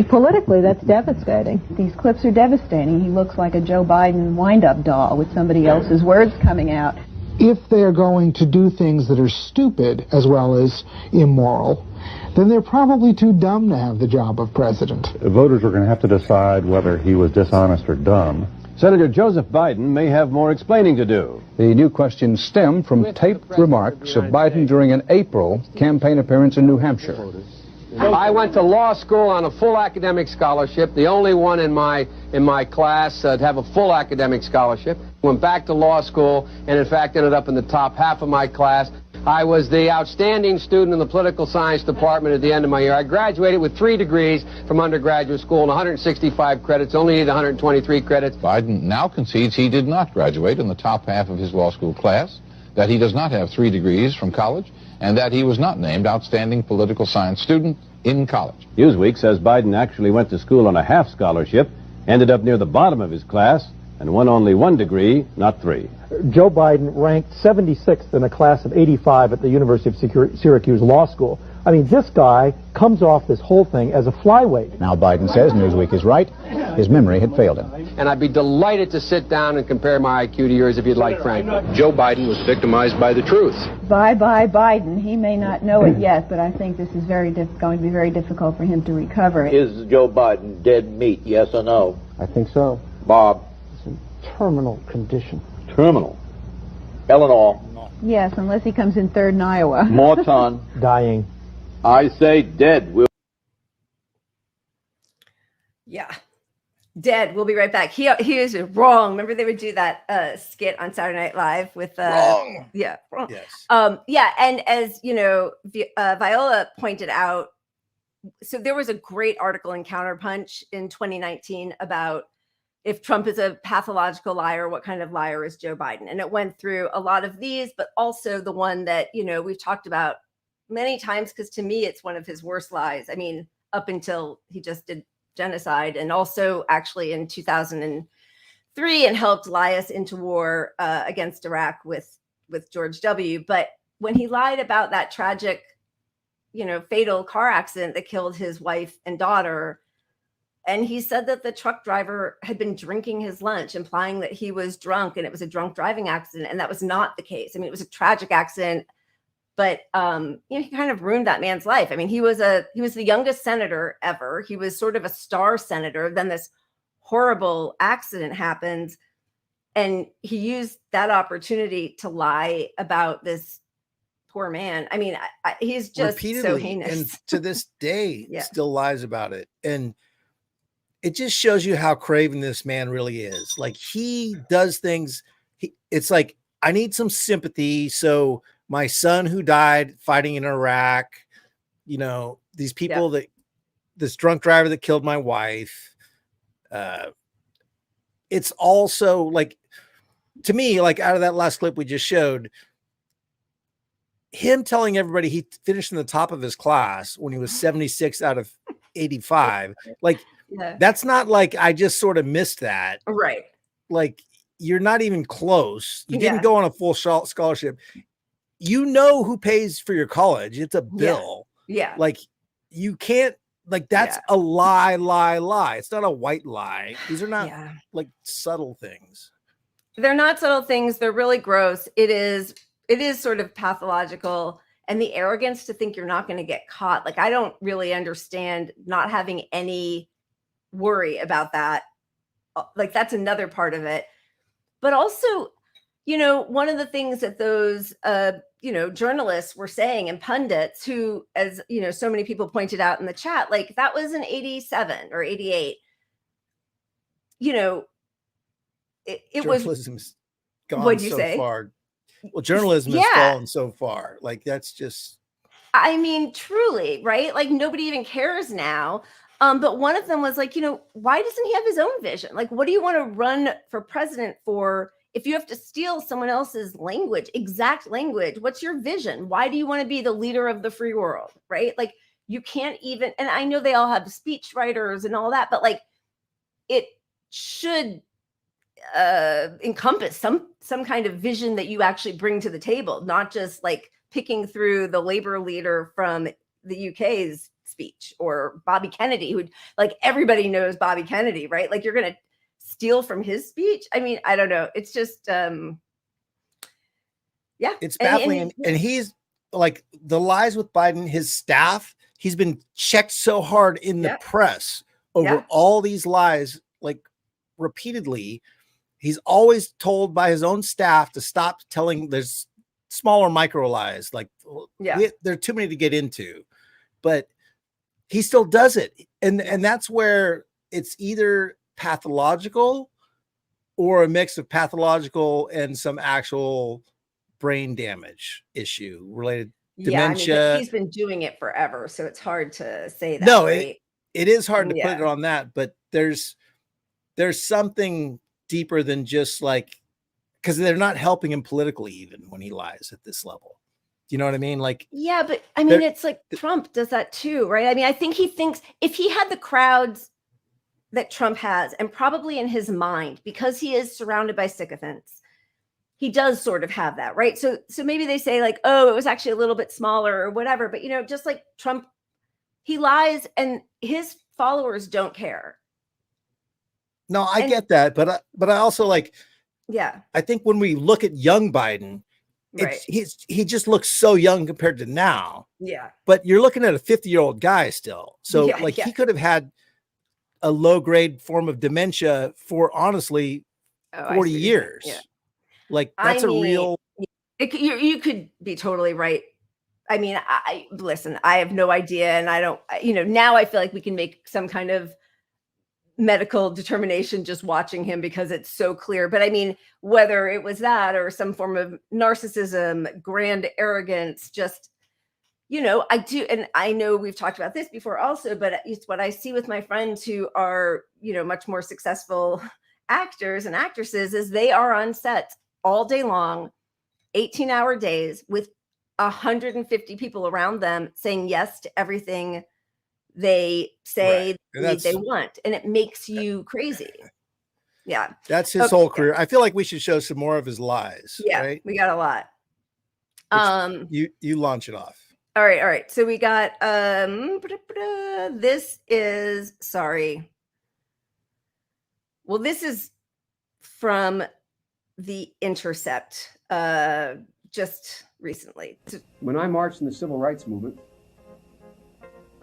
Politically, that's devastating. These clips are devastating. He looks like a Joe Biden wind-up doll with somebody else's words coming out. If they're going to do things that are stupid as well as immoral, then they're probably too dumb to have the job of president. Voters are going to have to decide whether he was dishonest or dumb, Senator Joseph Biden may have more explaining to do. The new questions stem from taped remarks of Biden during an April campaign appearance in New Hampshire. I went to law school on a full academic scholarship, the only one in my class to have a full academic scholarship. Went back to law school and in fact ended up in the top half of my class. I was the outstanding student in the political science department at the end of my year. I graduated with 3 degrees from undergraduate school and 165 credits, only needed 123 credits. Biden now concedes he did not graduate in the top half of his law school class, that he does not have 3 degrees from college, and that he was not named outstanding political science student in college. Newsweek says Biden actually went to school on a half scholarship, ended up near the bottom of his class, and won only 1 degree, not 3. Joe Biden ranked 76th in a class of 85 at the University of Syracuse Law School. I mean, this guy comes off this whole thing as a flyweight. Now Biden says Newsweek is right. His memory had failed him. And I'd be delighted to sit down and compare my IQ to yours if you'd like, Frank. Joe Biden was victimized by the truth. Bye-bye Biden. He may not know it yet, but I think this is going to be very difficult for him to recover. Is Joe Biden dead meat, yes or no? I think so. Bob? It's in terminal condition. Terminal. Eleanor? Yes, unless he comes in third in Iowa. Morton? Dying. I say dead. Yeah. Dead. We'll be right back. He is wrong. Remember they would do that skit on Saturday Night Live with wrong. Yeah. Wrong. Yes. Yeah. And as you know, Viola pointed out, so there was a great article in Counterpunch in 2019 about if Trump is a pathological liar, what kind of liar is Joe Biden? And it went through a lot of these, but also the one that, we've talked about many times, because to me, it's one of his worst lies. I mean, up until he just did genocide, and also actually in 2003 and helped lie us into war against Iraq with George W. But when he lied about that tragic, fatal car accident that killed his wife and daughter, and he said that the truck driver had been drinking his lunch, implying that he was drunk and it was a drunk driving accident. And that was not the case. I mean, it was a tragic accident, but he kind of ruined that man's life. I mean, he was the youngest senator ever. He was sort of a star senator. Then this horrible accident happens, and he used that opportunity to lie about this poor man. I mean, he's just so heinous. And to this day, still lies about it. And it just shows you how craven this man really is. Like, he does things. It's like, I need some sympathy. So my son who died fighting in Iraq, these people this drunk driver that killed my wife. It's also like, to me, like out of that last clip we just showed, him telling everybody he finished in the top of his class when he was 76 out of 85. Like, that's not like, I just sort of missed that. Right. Like, you're not even close. You didn't go on a full scholarship. Who pays for your college. It's a bill. Yeah. Like, you can't, like, that's a lie. It's not a white lie. These are not like subtle things. They're not subtle things. They're really gross. It is sort of pathological. And the arrogance to think you're not going to get caught. Like, I don't really understand not having any worry about that. Like, that's another part of it. But also, one of the things that those, journalists were saying, and pundits who, as, so many people pointed out in the chat, like, that was in 87 or 88. It was. Journalism's gone What'd you so say? far. Well, journalism has fallen so far. Like, that's just. I mean, truly, right? Like, nobody even cares now. But one of them was like, why doesn't he have his own vision? Like, what do you want to run for president for if you have to steal someone else's language, exact language? What's your vision? Why do you want to be the leader of the free world, right? Like, you can't even, and I know they all have speech writers and all that, but like, it should encompass some kind of vision that you actually bring to the table, not just like picking through the labor leader from the UK's speech, or Bobby Kennedy, who, like, everybody knows Bobby Kennedy, right? Like, you're going to steal from his speech. I mean, I don't know. It's just, it's baffling. And he's like, the lies with Biden, his staff, he's been checked so hard in the press over all these lies, like, repeatedly. He's always told by his own staff to stop telling. There's smaller micro lies, like there are too many to get into, but he still does it. And that's where it's either pathological or a mix of pathological and some actual brain damage issue related dementia. I mean, he's been doing it forever, so it's hard to say that. No, right? it is hard to put it on that, but there's something deeper than just like, because they're not helping him politically even when he lies at this level. Do you know what I mean? Like, yeah, but I mean, it's like Trump does that too, right? I mean, I think he thinks if he had the crowds that Trump has, and probably in his mind, because he is surrounded by sycophants, he does sort of have that, right? So maybe they say like, oh, it was actually a little bit smaller or whatever, but just like Trump, he lies and his followers don't care. No, I get that, but I also like, I think when we look at young Biden, he just looks so young compared to now. Yeah. But you're looking at a 50-year-old guy still. So he could have had a low grade form of dementia for honestly 40 years. Yeah. Like that's real. You could be totally right. I mean, listen, I have no idea. And I don't, now I feel like we can make some kind of medical determination just watching him because it's so clear. But I mean, whether it was that or some form of narcissism, grand arrogance, just, I do. And I know we've talked about this before also, but it's what I see with my friends who are, much more successful actors and actresses is they are on set all day long, 18-hour days with 150 people around them saying yes to everything they say they want, and it makes you crazy. Yeah, that's his whole career. I feel like we should show some more of his lies. Yeah, right? We got a lot. You launch it off. All right. So we got this is Well, this is from The Intercept just recently. When I marched in the civil rights movement,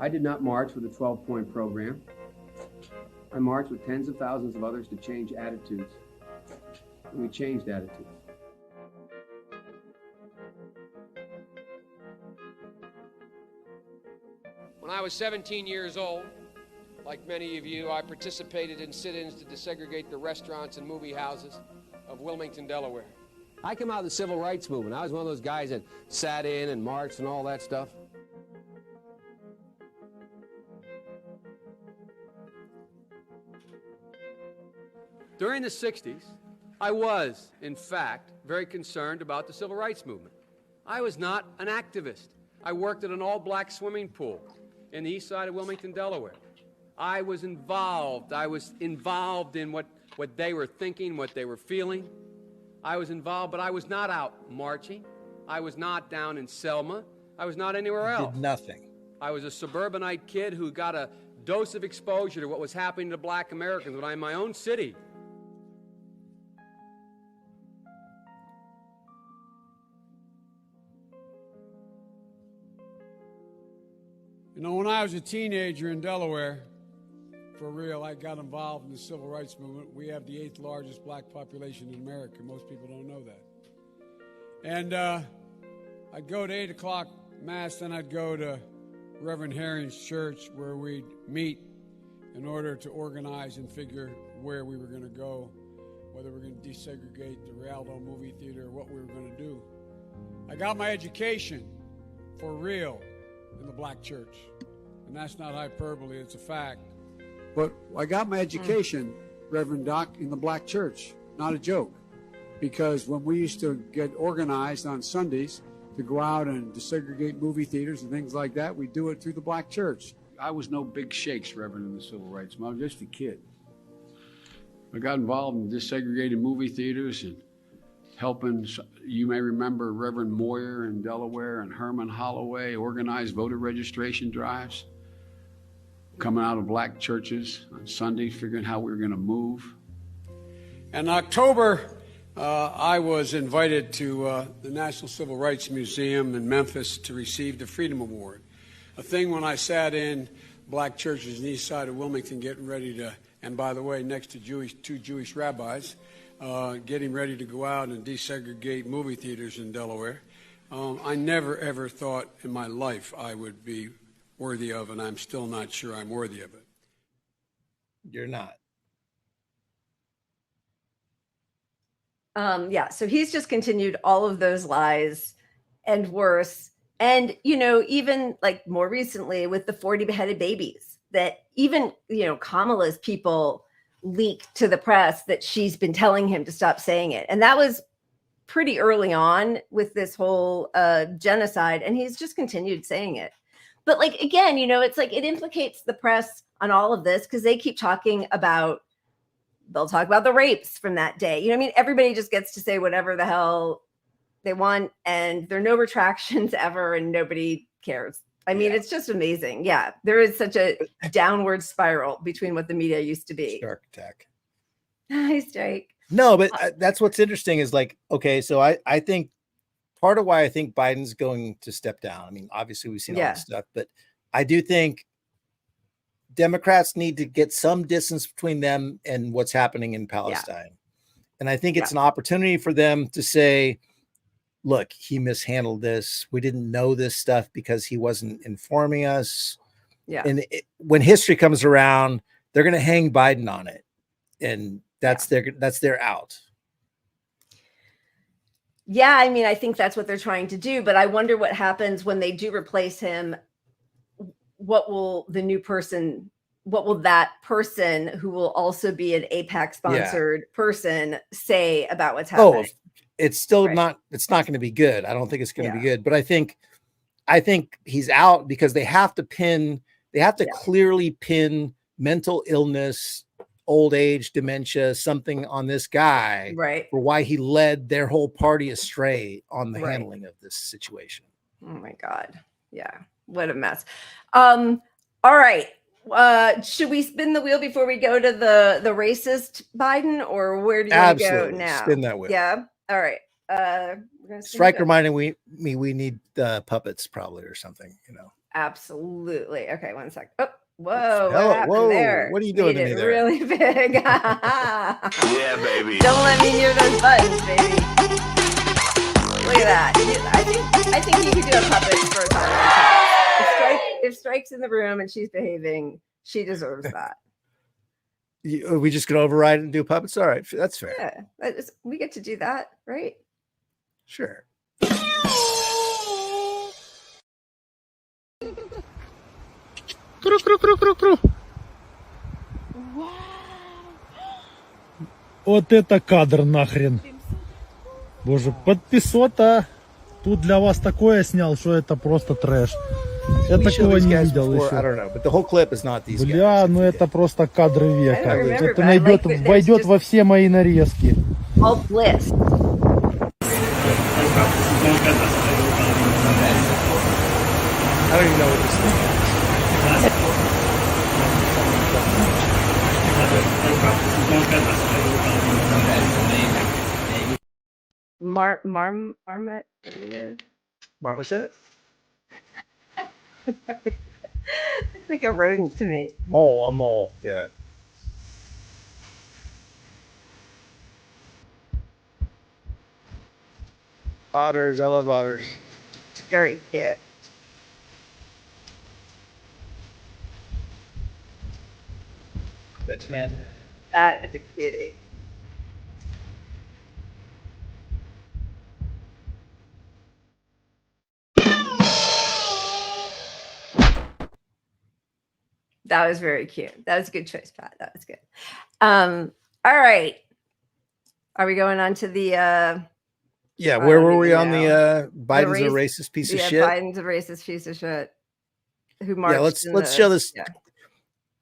I did not march with a 12-point program. I marched with tens of thousands of others to change attitudes. And we changed attitudes. When I was 17 years old, like many of you, I participated in sit-ins to desegregate the restaurants and movie houses of Wilmington, Delaware. I came out of the civil rights movement. I was one of those guys that sat in and marched and all that stuff. During the 60s, I was, in fact, very concerned about the civil rights movement. I was not an activist. I worked at an all-black swimming pool in the east side of Wilmington, Delaware. I was involved in what they were thinking, what they were feeling. I was involved, but I was not out marching. I was not down in Selma. I was not anywhere else. Did nothing. I was a suburbanite kid who got a dose of exposure to what was happening to black Americans when I'm in my own city. When I was a teenager in Delaware, for real, I got involved in the civil rights movement. We have the 8th largest black population in America. Most people don't know that. And I'd go to 8 o'clock Mass, then I'd go to Reverend Herring's church where we'd meet in order to organize and figure where we were going to go, whether we were going to desegregate the Rialto movie theater or what we were going to do. I got my education for real in the black church. And that's not hyperbole, it's a fact. But I got my education, Reverend Doc, in the black church. Not a joke. Because when we used to get organized on Sundays to go out and desegregate movie theaters and things like that, we do it through the black church. I was no big shakes, Reverend, in the civil rights movement. I was just a kid. I got involved in desegregated movie theaters and helping, you may remember Reverend Moyer in Delaware and Herman Holloway organized voter registration drives, coming out of black churches on Sundays, figuring how we were going to move. In October, I was invited to the National Civil Rights Museum in Memphis to receive the Freedom Award, a thing when I sat in black churches on the east side of Wilmington getting ready to, and by the way, next to two Jewish rabbis, getting ready to go out and desegregate movie theaters in Delaware. I never, ever thought in my life I would be worthy of, and I'm still not sure I'm worthy of it. You're not. Yeah, so he's just continued all of those lies and worse. And, you know, even like more recently with the 40 beheaded babies, that even, you know, Kamala's people leaked to the press that she's been telling him to stop saying it. And that was pretty early on with this whole genocide. And he's just continued saying it. But like, again, you know, it's like it implicates the press on all of this because they keep talking about, they'll talk about the rapes from that day. You know what I mean? Everybody just gets to say whatever the hell they want, and there are no retractions ever, and nobody cares. I mean, it's just amazing. Yeah, there is such a downward spiral between what the media used to be. Shark attack. Hi, Strike. No, but that's what's interesting is like, okay, so I think part of why I think Biden's going to step down. I mean, obviously we've seen all this stuff, but I do think Democrats need to get some distance between them and what's happening in Palestine. And I think it's an opportunity for them to say, look, he mishandled this. We didn't know this stuff because he wasn't informing us. Yeah. And when history comes around, they're going to hang Biden on it. And that's their out. Yeah, I mean, I think that's what they're trying to do, but I wonder what happens when they do replace him. What will the new person, what will that person who will also be an AIPAC sponsored person say about what's happening? Oh, it's still not, it's not going to be good. I don't think it's going to be good, but I think he's out because they have to clearly pin mental illness, old age, dementia, something on this guy for why he led their whole party astray on the handling of this situation. Oh my God. Yeah. What a mess. All right. Should we spin the wheel before we go to the racist Biden, or where do you want to go now? Spin that wheel. Yeah. All right. Strike reminding me we need puppets probably or something, you know. Absolutely. Okay, 1 sec. Oh, whoa. Hello, what happened there? What are you doing Made to me it there? really big. Yeah, baby. Don't let me near those buttons, baby. Look at that. I think you could do a puppet for a time. If Strike's in the room and she's behaving, she deserves that. Are we just gonna override and do puppets? All right, that's fair. Yeah, we get to do that, right? Sure. Вот это кадр нахрен. Боже, подписота. Тут для вас такое снял, что это просто трэш. Я такого не видел еще. Бля, ну это просто кадры века. Это войдет во все мои нарезки. All bliss. I don't even know what this thing is. Marmot. What was that? It's like a rodent to me. A mole. Yeah. Otters. I love otters. Very cute. That's man. That is a cutie. That was very cute. That was a good choice, Pat. That was good. All right. Are we going on to the where were we on the Biden's a racist piece of shit? Biden's a racist piece of shit. Who marched? Let's show this. Yeah.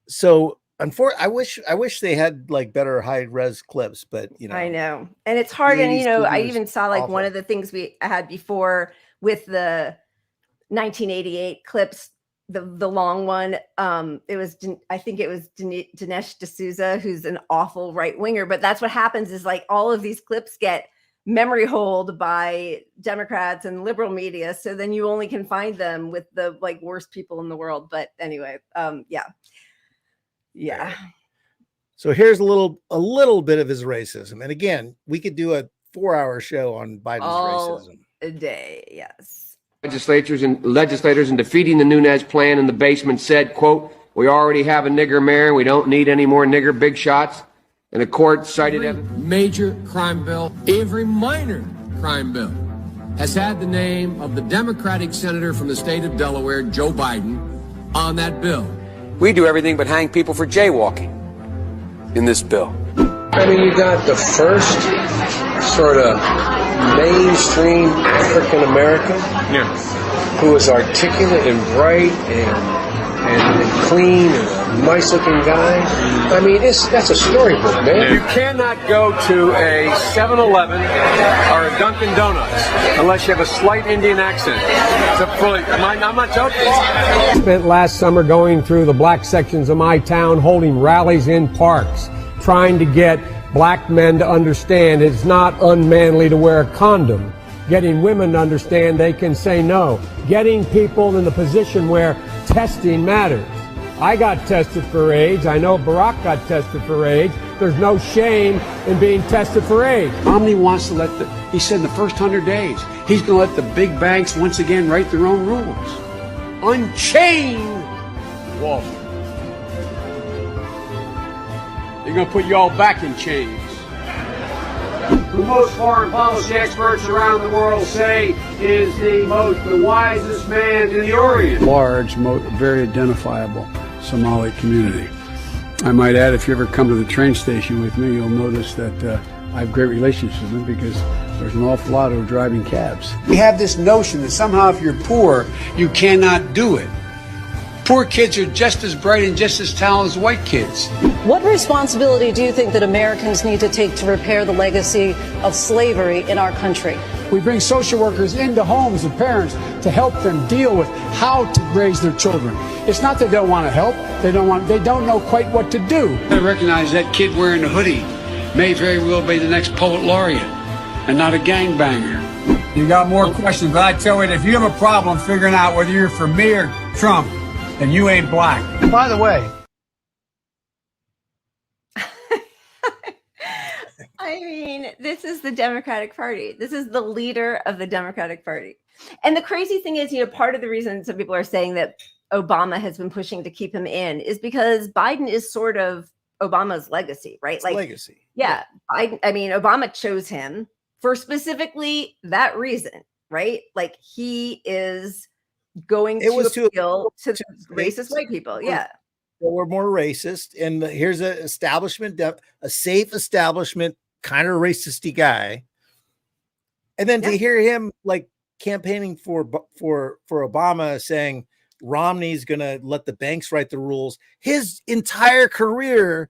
So I wish they had like better high res clips, but you know. I know. And it's hard. And you know, I even saw like one of the things we had before with the 1988 clips. The long one, it was, I think it was Dinesh D'Souza, who's an awful right winger, but that's what happens is like all of these clips get memory holed by Democrats and liberal media. So then you only can find them with the like worst people in the world. But anyway, yeah. So here's a little bit of his racism. And again, we could do a 4-hour show on Biden's racism. A day, yes. Legislators in defeating the Nunes plan in the basement said, quote, "We already have a nigger mayor. We don't need any more nigger big shots." And the court cited Every major crime bill, every minor crime bill, has had the name of the Democratic senator from the state of Delaware, Joe Biden, on that bill. We do everything but hang people for jaywalking in this bill. I mean, you got the first sort of mainstream African American who is articulate and bright and clean and a nice looking guy. I mean, that's a storybook, man. You cannot go to a 7-Eleven or a Dunkin' Donuts unless you have a slight Indian accent. I'm not joking. I spent last summer going through the black sections of my town, holding rallies in parks, trying to get black men to understand it's not unmanly to wear a condom, getting women to understand they can say no, getting people in the position where testing matters. I got tested for AIDS. I know Barack got tested for AIDS. There's no shame in being tested for AIDS. Romney wants to he said in the first 100 days, he's going to let the big banks once again write their own rules. Unchain Wall Street. They're going to put you all back in chains. Who most foreign policy experts around the world say is the wisest man in the Orient. Large, very identifiable Somali community. I might add, if you ever come to the train station with me, you'll notice that I have great relationships with them because there's an awful lot who are driving cabs. We have this notion that somehow if you're poor, you cannot do it. Poor kids are just as bright and just as talented as white kids. What responsibility do you think that Americans need to take to repair the legacy of slavery in our country? We bring social workers into homes of parents to help them deal with how to raise their children. It's not that they don't want to help, they don't know quite what to do. I recognize that kid wearing a hoodie may very well be the next poet laureate and not a gangbanger. You got more questions, but I tell you, if you have a problem figuring out whether you're for me or Trump, then you ain't black. By the way, I mean, this is the Democratic Party. This is the leader of the Democratic Party. And the crazy thing is, part of the reason some people are saying that Obama has been pushing to keep him in is because Biden is sort of Obama's legacy, right? It's legacy. Yeah. Obama chose him for specifically that reason, right? Like he is going to appeal to racist white people. Yeah. We're more racist. And here's an establishment, a safe establishment, kind of racisty guy. And then to hear him like campaigning for Obama saying Romney's going to let the banks write the rules. His entire career,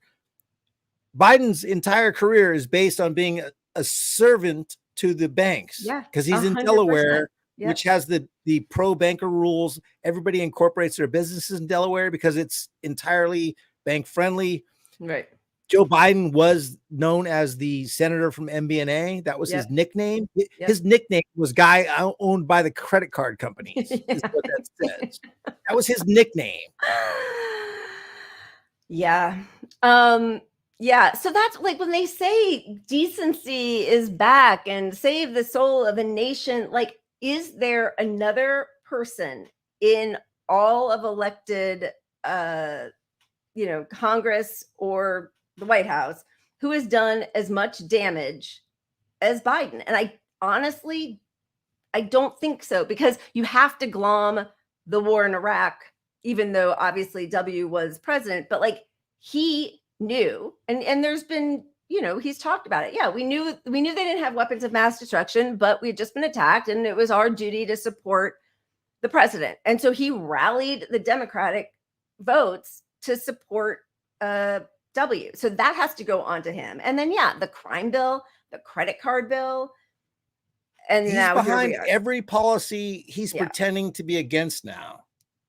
Biden's entire career is based on being a servant to the banks. Yeah. Because he's 100%. In Delaware, which has the pro banker rules. Everybody incorporates their businesses in Delaware because it's entirely bank friendly. Right. Joe Biden was known as the senator from MBNA. That was his nickname. His nickname was guy owned by the credit card companies. Is what that says. That was his nickname. Yeah. Yeah. So that's like when they say decency is back and save the soul of a nation, like, is there another person in all of elected, Congress or the White House who has done as much damage as Biden? And I honestly don't think so, because you have to glom the war in Iraq, even though obviously W was president, but like he knew, and there's been, he's talked about it. Yeah, we knew they didn't have weapons of mass destruction, but we had just been attacked and it was our duty to support the president. And so he rallied the Democratic votes to support W. So that has to go on to him. And then, the crime bill, the credit card bill. And he's now behind every policy he's pretending to be against now.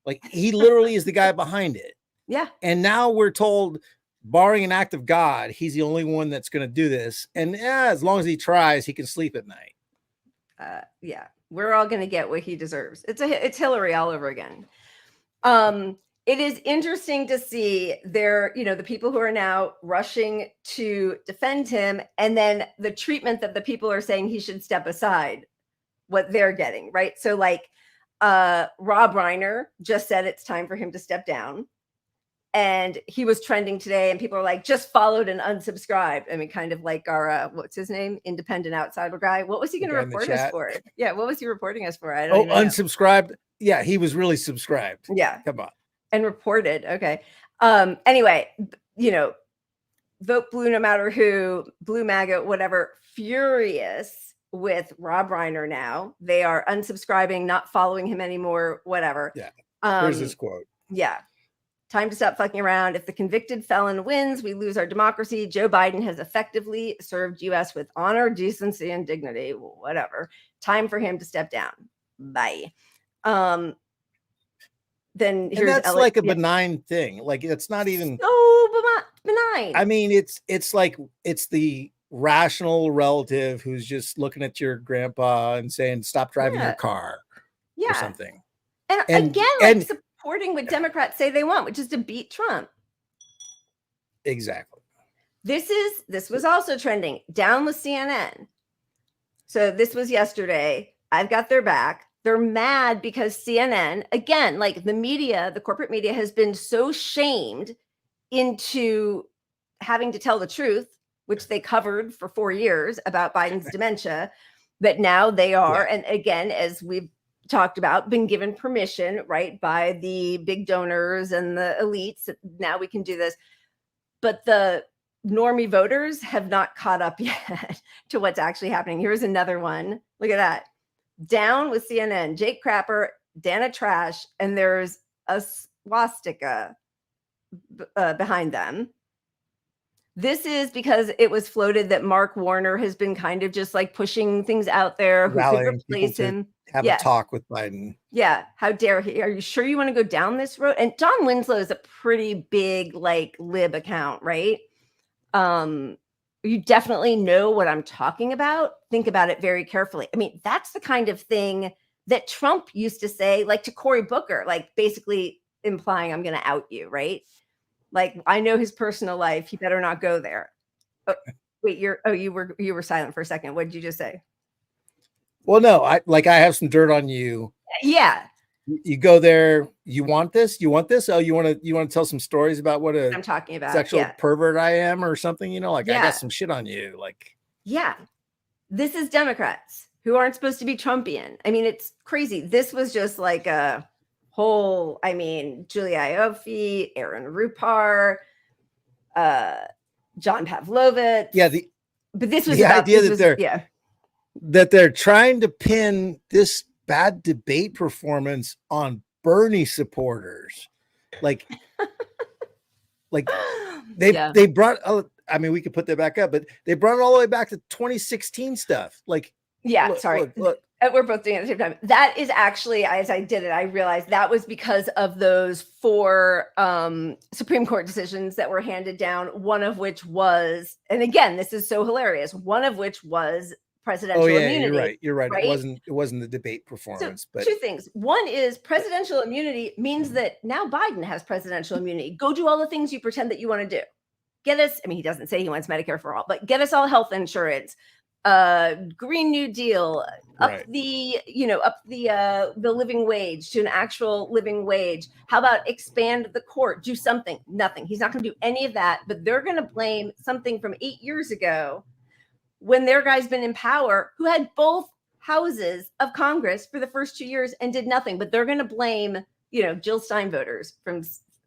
Like he literally is the guy behind it. Yeah. And now we're told, barring an act of God, he's the only one that's going to do this. And as long as he tries, he can sleep at night. We're all going to get what he deserves. It's Hillary all over again. it is interesting to see the people who are now rushing to defend him, and then the treatment that the people are saying he should step aside, what they're getting, right? So like Rob Reiner just said it's time for him to step down. And he was trending today, and people are like, just followed and unsubscribed. I mean, kind of like our, what's his name? Independent outsider guy. What was he going to report us for? Yeah, what was he reporting us for? I don't even know. Unsubscribed. Yeah, he was really subscribed. Yeah. Come on. And reported. Okay. Anyway, vote blue no matter who, blue MAGA, whatever, furious with Rob Reiner now. They are unsubscribing, not following him anymore, whatever. Yeah. Here's this quote. Yeah. Time to stop fucking around. If the convicted felon wins, we lose our democracy. Joe Biden has effectively served U.S. with honor, decency, and dignity. Whatever. Time for him to step down. Bye. Then here's that's like a benign thing. Like it's not even so benign. I mean, it's like it's the rational relative who's just looking at your grandpa and saying, "Stop driving your car," or something. And again, supporting what Democrats say they want, which is to beat Trump. Exactly. This was also trending. Down with CNN. So this was yesterday. I've got their back. They're mad because CNN, again, like the media, the corporate media has been so shamed into having to tell the truth, which they covered for 4 years about Biden's dementia, that now they are, and again, as we've talked about, been given permission, right, by the big donors and the elites. Now we can do this. But the normie voters have not caught up yet to what's actually happening. Here's another one. Look at that. Down with CNN, Jake Crapper, Dana Trash, and there's a swastika behind them. This is because it was floated that Mark Warner has been kind of just like pushing things out there. Who could replace him? Have a talk with Biden. Yeah. How dare he? Are you sure you want to go down this road? And Don Winslow is a pretty big like lib account, right? You definitely know what I'm talking about. Think about it very carefully. I mean, that's the kind of thing that Trump used to say, like to Cory Booker, like basically implying I'm going to out you, right? Like, I know his personal life. He better not go there. Oh, wait, you were silent for a second. What did you just say? Well, no, I have some dirt on you. Yeah. You go there. You want this? You want this? Oh, you want to tell some stories about what I'm talking about sexual pervert I am or something, you know, like I got some shit on you. Like, yeah, this is Democrats who aren't supposed to be Trumpian. I mean, it's crazy. This was just like a whole, I mean, Julia Ioffe, Aaron Rupar, John Pavlovitz. Yeah. But this was the idea that they're trying to pin this bad debate performance on Bernie supporters. Like they brought, I mean, we could put that back up, but they brought it all the way back to 2016 stuff. Like, look. We're both doing it at the same time. That is actually, as I did it, I realized that was because of those 4 Supreme Court decisions that were handed down, one of which was, and again, this is so hilarious, one of which was presidential immunity. You're right. It wasn't the debate performance. So, but 2 things. One is presidential immunity means that now Biden has presidential immunity. Go do all the things you pretend that you want to do. Get us, I mean, he doesn't say he wants Medicare for all, but get us all health insurance, Green New Deal, up the living wage to an actual living wage. How about expand the court? Do something. Nothing. He's not going to do any of that, but they're going to blame something from 8 years ago when their guy's been in power, who had both houses of Congress for the first 2 years and did nothing. But they're going to blame, Jill Stein voters from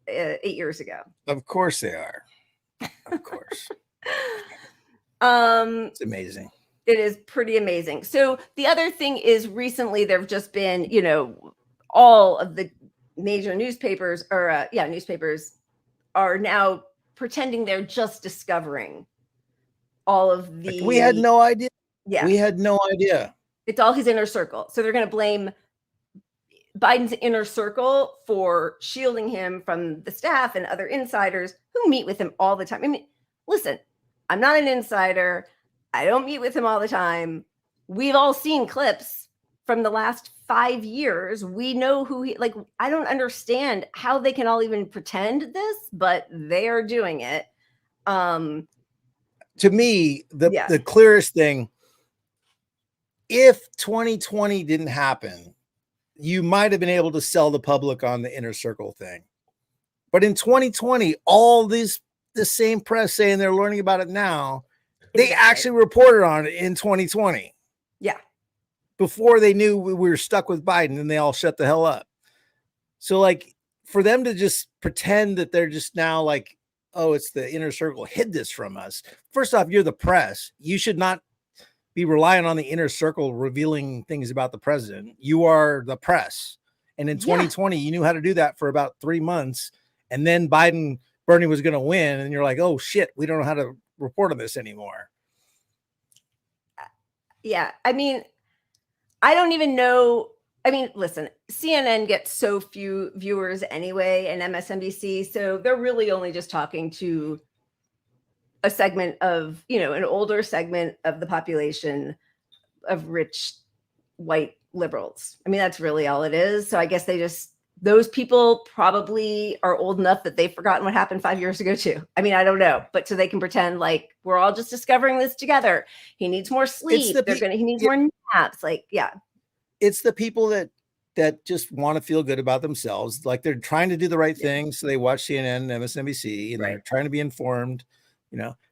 8 years ago. Of course they are. Of course. It's amazing. It is pretty amazing. So the other thing is recently there have just been, all of the major newspapers newspapers are now pretending they're just discovering all of the. We had no idea. Yeah. We had no idea. It's all his inner circle. So they're going to blame Biden's inner circle for shielding him from the staff and other insiders who meet with him all the time. I mean, listen, I'm not an insider. I don't meet with him all the time. We've all seen clips from the last 5 years. We know who he, like, I don't understand how they can all even pretend this, but they are doing it. To me, the clearest thing, if 2020 didn't happen, you might have been able to sell the public on the inner circle thing. But in 2020, the same press saying they're learning about it now, they actually reported on it in 2020. Yeah. Before they knew we were stuck with Biden, and they all shut the hell up. So like, for them to just pretend that they're just now like, oh, it's the inner circle hid this from us. First off, you're the press. You should not be relying on the inner circle revealing things about the president. You are the press. And in 2020, you knew how to do that for about 3 months. And then Bernie was going to win. And you're like, oh shit, we don't know how to report on this anymore. Yeah. I mean, I don't even know. I mean, listen, CNN gets so few viewers anyway, and MSNBC. So they're really only just talking to a segment of, an older segment of the population of rich white liberals. I mean, that's really all it is. So I guess those people probably are old enough that they've forgotten what happened 5 years ago too. I mean, I don't know, but so they can pretend like we're all just discovering this together. He needs more sleep. He needs more naps. Like, yeah. It's the people that just want to feel good about themselves. Like they're trying to do the right thing. So they watch CNN, MSNBC, and they're trying to be informed,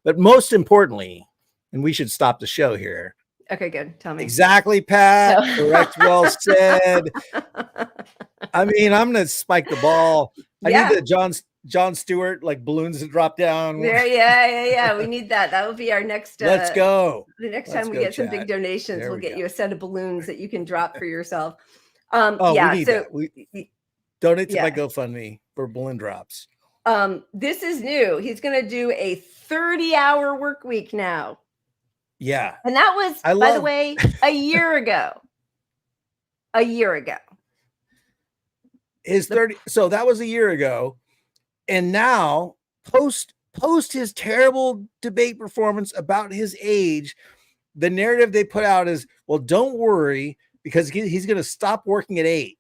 but most importantly, and we should stop the show here. Okay, good. Tell me. Exactly, Pat. No. Correct. Well said. I mean, I'm going to spike the ball. I need the Jon Stewart, like balloons to drop down. Yeah. We need that. That will be our next. Let's go. The next time we get some big donations, we'll get you a set of balloons that you can drop for yourself. We need that. We donate to my GoFundMe for balloon drops. This is new. He's going to do a 30-hour work week now. Yeah. And that was, by the way, a year ago. So that was a year ago. And now, post his terrible debate performance about his age, the narrative they put out is, well, don't worry, because he's going to stop working at 8.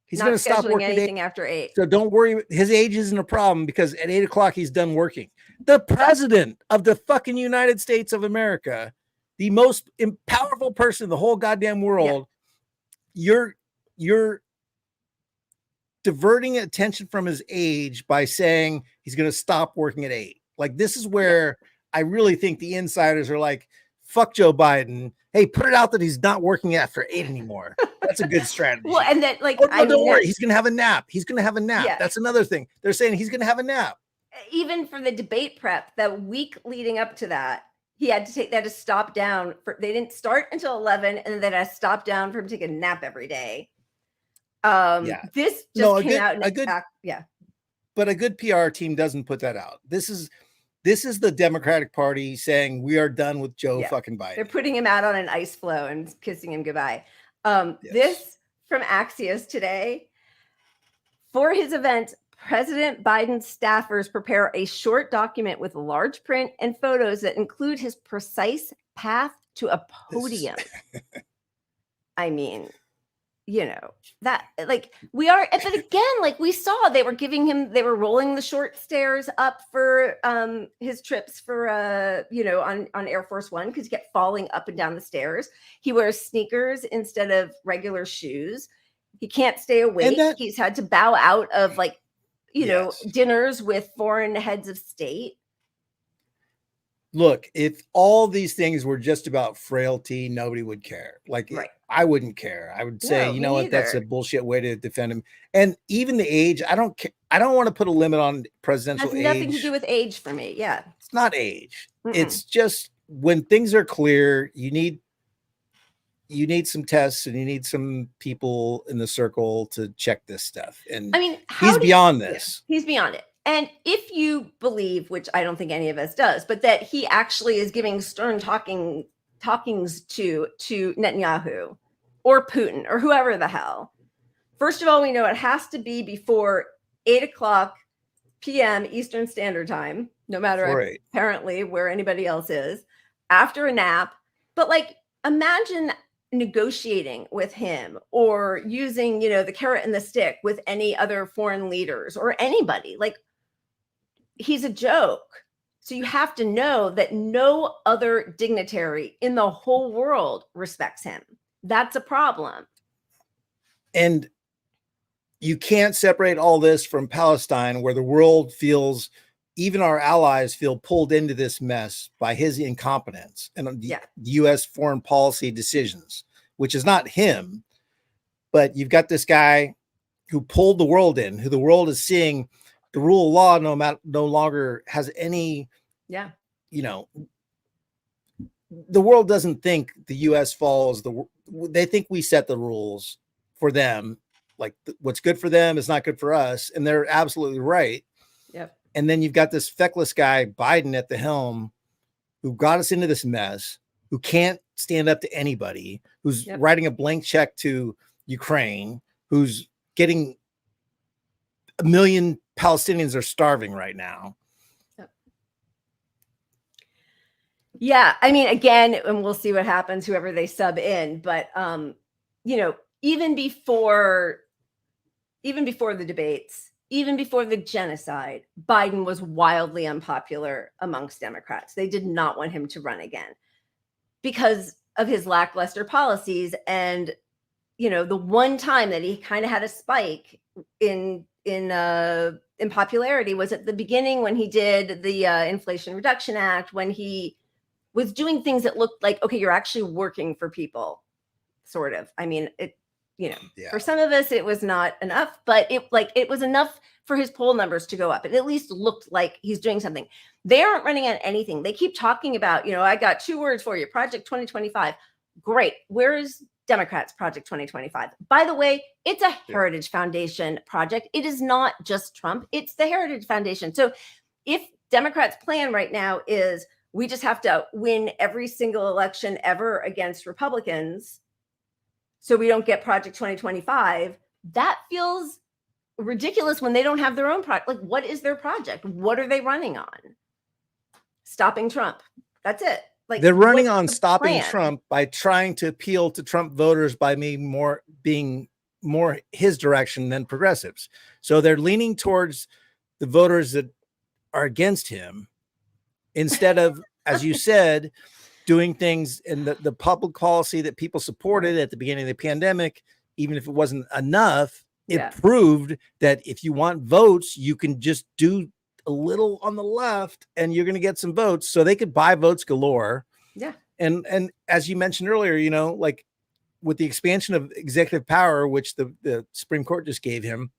He's going to stop working anything after 8. So don't worry. His age isn't a problem because at 8 o'clock, he's done working. The president of the fucking United States of America, the most powerful person in the whole goddamn world, you're diverting attention from his age by saying he's going to stop working at 8. Like, this is where I really think the insiders are like, fuck Joe Biden. Hey, put it out that he's not working after 8 anymore. That's a good strategy. Well, and that, like, don't worry, he's going to have a nap. He's going to have a nap. Yeah. That's another thing. They're saying he's going to have a nap. Even for the debate prep, that week leading up to that, he had to stop down. They didn't start until 11, and then I stopped down for him to take a nap every day. This just came out. But a good PR team doesn't put that out. This is the Democratic Party saying we are done with Joe fucking Biden. They're putting him out on an ice floe and kissing him goodbye. This from Axios today. For his event, President Biden's staffers prepare a short document with large print and photos that include his precise path to a podium. I mean, that, like, we are, but again, like we saw, they were rolling the short stairs up for his trips for on Air Force One, because he kept falling up and down the stairs. He wears sneakers instead of regular shoes. He can't stay awake. He's had to bow out of dinners with foreign heads of state. Look, if all these things were just about frailty, nobody would care. Like, I wouldn't care. I would say, you know what, that's a bullshit way to defend him. And even the age, I don't care. I don't want to put a limit on presidential age. It has nothing to do with age for me. Yeah. It's not age. It's just when things are clear, you need some tests and you need some people in the circle to check this stuff. And I mean, he's beyond this. Yeah, he's beyond it. And if you believe, which I don't think any of us does, but that he actually is giving stern talkings to Netanyahu or Putin or whoever the hell, first of all, we know it has to be before 8:00 p.m. Eastern Standard Time, no matter apparently where anybody else is, after a nap. But like, imagine negotiating with him or using, the carrot and the stick with any other foreign leaders or anybody. Like, he's a joke. So you have to know that no other dignitary in the whole world respects him. That's a problem. And you can't separate all this from Palestine, where the world feels, even our allies feel pulled into this mess by his incompetence and the U.S. foreign policy decisions, which is not him, but you've got this guy who pulled the world in, who the world is seeing the rule of law no longer has any, the world doesn't think the U.S. follows they think we set the rules for them. Like, what's good for them is not good for us. And they're absolutely right. Yep. And then you've got this feckless guy, Biden, at the helm, who got us into this mess, who can't stand up to anybody, who's writing a blank check to Ukraine, who's getting 1 million Palestinians are starving right now. Yeah. I mean, again, and we'll see what happens, whoever they sub in, but, even before the debates, even before the genocide, Biden was wildly unpopular amongst Democrats. They did not want him to run again because of his lackluster policies. And, the one time that he kind of had a spike in popularity was at the beginning when he did the Inflation Reduction Act, when he was doing things that looked like, okay, you're actually working for people, sort of. I mean, for some of us, it was not enough, but it was enough for his poll numbers to go up. It at least looked like he's doing something. They aren't running on anything. They keep talking about, I got 2 words for you, Project 2025. Great. Where is Democrats' Project 2025? By the way, it's a Heritage Foundation project. It is not just Trump. It's the Heritage Foundation. So if Democrats' plan right now is we just have to win every single election ever against Republicans so we don't get Project 2025, that feels ridiculous when they don't have their own project. Like, what is their project? What are they running on? Stopping Trump. That's it. Like, they're running on stopping Trump by trying to appeal to Trump voters by being more his direction than progressives. So they're leaning towards the voters that are against him instead of, as you said, doing things in the public policy that people supported at the beginning of the pandemic. Even if it wasn't enough, it proved that if you want votes, you can just do a little on the left and you're going to get some votes. So they could buy votes galore. Yeah. And as you mentioned earlier, like with the expansion of executive power, which the Supreme Court just gave him,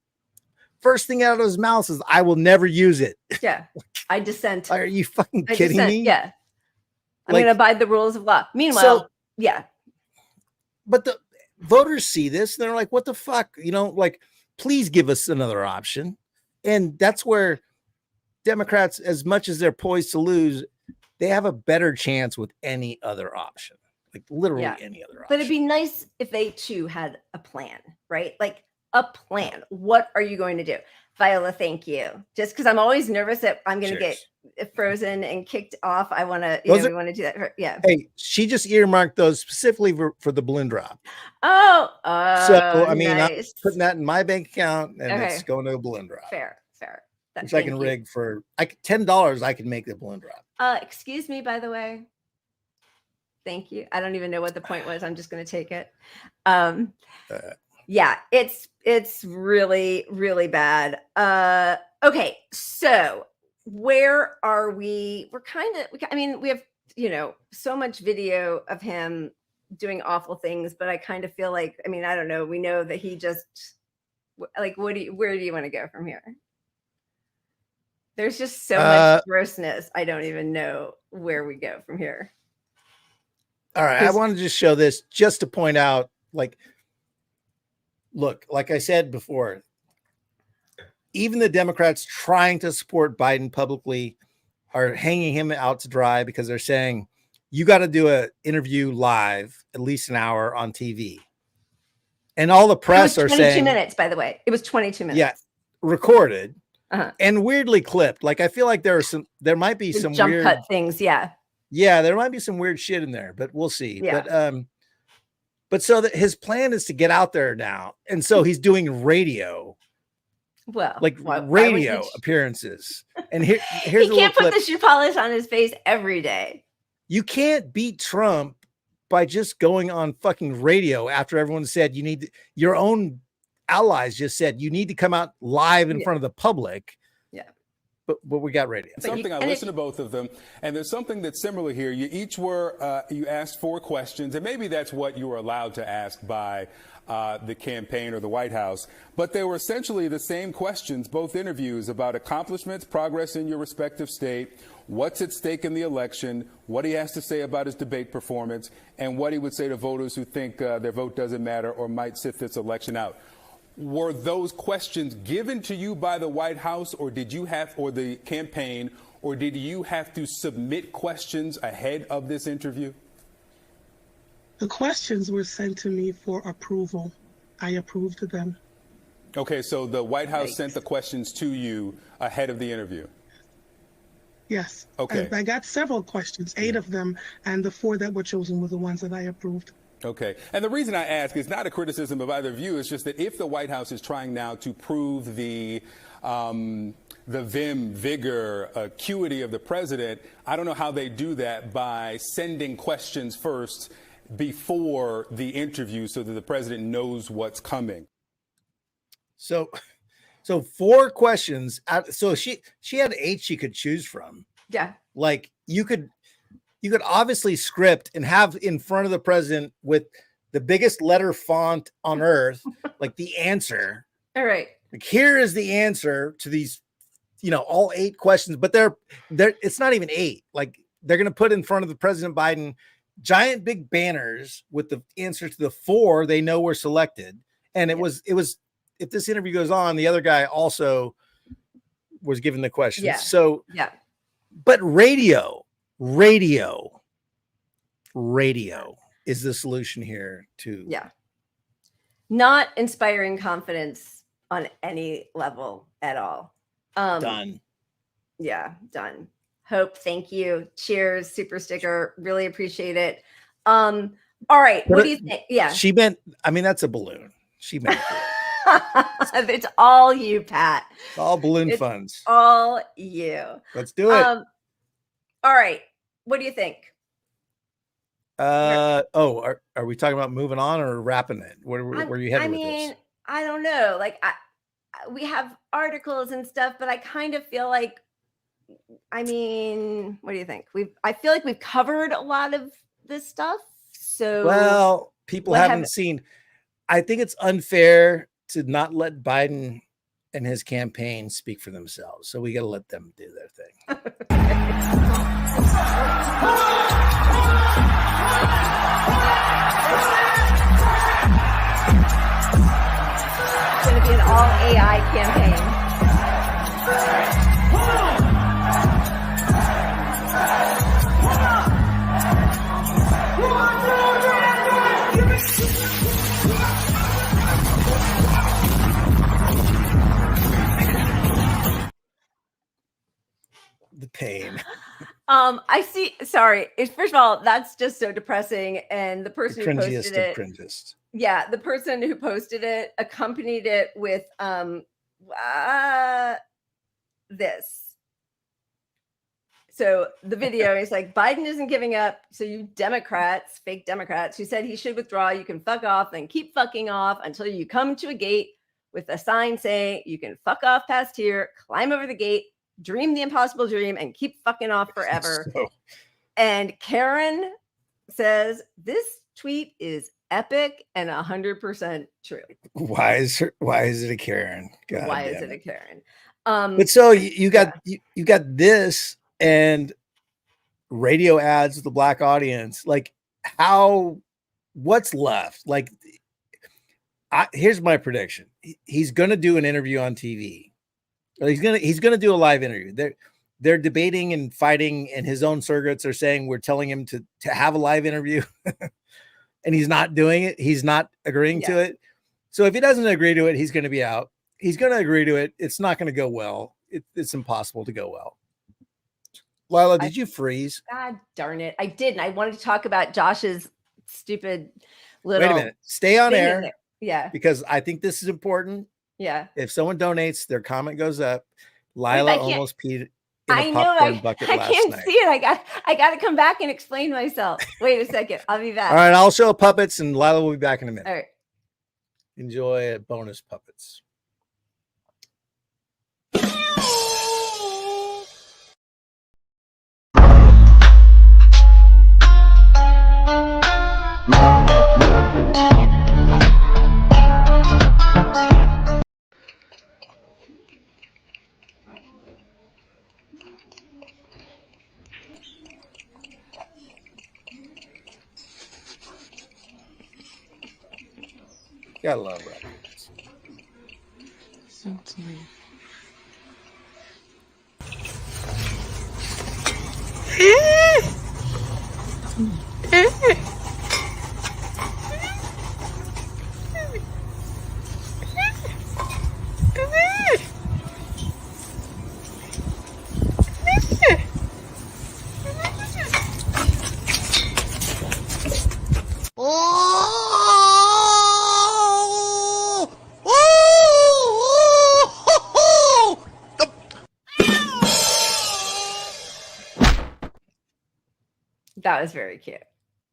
first thing out of his mouth is, I will never use it. Yeah. I dissent. Are you fucking kidding me? Yeah. I'm going to abide the rules of law. Meanwhile, but the voters see this and they're like, what the fuck? Please give us another option. And that's where Democrats, as much as they're poised to lose, they have a better chance with any other option, like literally any other option. But it'd be nice if they too had a plan, right? Like a plan. What are you going to do? Viola, thank you. Just because I'm always nervous that I'm going to get frozen and kicked off. I want to, we want to do that. Yeah. Hey, she just earmarked those specifically for the balloon drop. Oh, so I mean, nice. I'm putting that in my bank account and it's going to a balloon drop. Fair. Which I can rig for $10. I can make the balloon drop. Excuse me, by the way. Thank you. I don't even know what the point was. I'm just going to take it. Yeah, it's really, really bad. Okay, so where are we? We have, so much video of him doing awful things, but I kind of feel like, I don't know. We know that he just, like, where do you want to go from here? There's just so much grossness. I don't even know where we go from here. All right. I want to just show this just to point out, look, like I said before, even the Democrats trying to support Biden publicly are hanging him out to dry because they're saying, you got to do an interview live, at least an hour on TV. And all the press are saying 22 minutes, by the way. It was 22 minutes. Yeah. Recorded. And weirdly clipped. Like, I feel like there might be some jump weird cut things. Yeah. Yeah, there might be some weird shit in there, but we'll see. Yeah. But But so that his plan is to get out there now. And so he's doing radio, Well, like why would radio he- appearances. And here's he a can't put clip. the shoe polish on his face every day. You can't beat Trump by just going on fucking radio after everyone said you need your own allies just said you need to come out live in front of the public. Yeah. But we got radio. Something I listened to both of them, and there's something that's similar here. You each were you asked 4 questions, and maybe that's what you were allowed to ask by the campaign or the White House. But they were essentially the same questions, both interviews, about accomplishments, progress in your respective state, what's at stake in the election, what he has to say about his debate performance, and what he would say to voters who think their vote doesn't matter or might sit this election out. Were those questions given to you by the White House, or did you have, or the campaign, or did you have to submit questions ahead of this interview? The questions were sent to me for approval. I approved them. Okay, so the White House sent the questions to you ahead of the interview. Yes. Okay. I got several questions, 8 of them, and the 4 that were chosen were the ones that I approved. Okay. And the reason I ask is not a criticism of either view. It's just that if the White House is trying now to prove the vim, vigor, acuity of the president, I don't know how they do that by sending questions first before the interview so that the president knows what's coming. So 4 questions. So she had 8 she could choose from. Yeah. Like you could obviously script and have in front of the president with the biggest letter font on earth, like the answer. All right. Like here is the answer to these, all 8 questions, but they're it's not even 8. Like they're going to put in front of the President Biden giant big banners with the answer to the 4 they know were selected. And it was, if this interview goes on, the other guy also was given the questions. Yeah. So, yeah. But radio is the solution here too. Yeah. Not inspiring confidence on any level at all. Done. Yeah, done. Hope, thank you. Cheers, super sticker. Really appreciate it. All right. What do you think? Yeah. She meant, that's a balloon. She meant it's all you, Pat. It's all balloon funds. All you. Let's do it. All right. What do you think? Are we talking about moving on or wrapping it? Where you headed with this? I don't know. Like we have articles and stuff, but I kind of feel like, what do you think? I feel like we've covered a lot of this stuff. So well, people haven't seen. I think it's unfair to not let Biden and his campaign speak for themselves. So we got to let them do their thing. It's going to be an all AI campaign. The pain. I see. Sorry. First of all, that's just so depressing. And the person who posted it, yeah, the person who posted it accompanied it with this. So the video is like, Biden isn't giving up. So you Democrats, fake Democrats, who said he should withdraw, you can fuck off and keep fucking off until you come to a gate with a sign saying you can fuck off past here, climb over the gate, dream the impossible dream, and keep fucking off forever. And Karen says this tweet is epic and 100% true. Why is it a Karen? God Why damn is it a Karen? But so you got this and radio ads with the black audience. Like what's left? Like here's my prediction. He's gonna do an interview on TV. He's gonna do a live interview. They're debating and fighting, and his own surrogates are saying we're telling him to have a live interview, and he's not doing it. He's not agreeing to it. So if he doesn't agree to it, he's going to be out. He's going to agree to it. It's not going to go well. It's impossible to go well. Lila, did you freeze? God darn it. I didn't. I wanted to talk about Josh's stupid little. Wait a minute. Stay on thing in air. there. Yeah. Because I think this is important. Yeah. If someone donates, their comment goes up. Wait, Lila almost peed in I a know. popcorn bucket I last can't night. see it. I got to come back and explain myself. Wait a second. I'll be back. All right, I'll show puppets, and Lila will be back in a minute. All right. Enjoy bonus puppets. Gotta love records. That was very cute.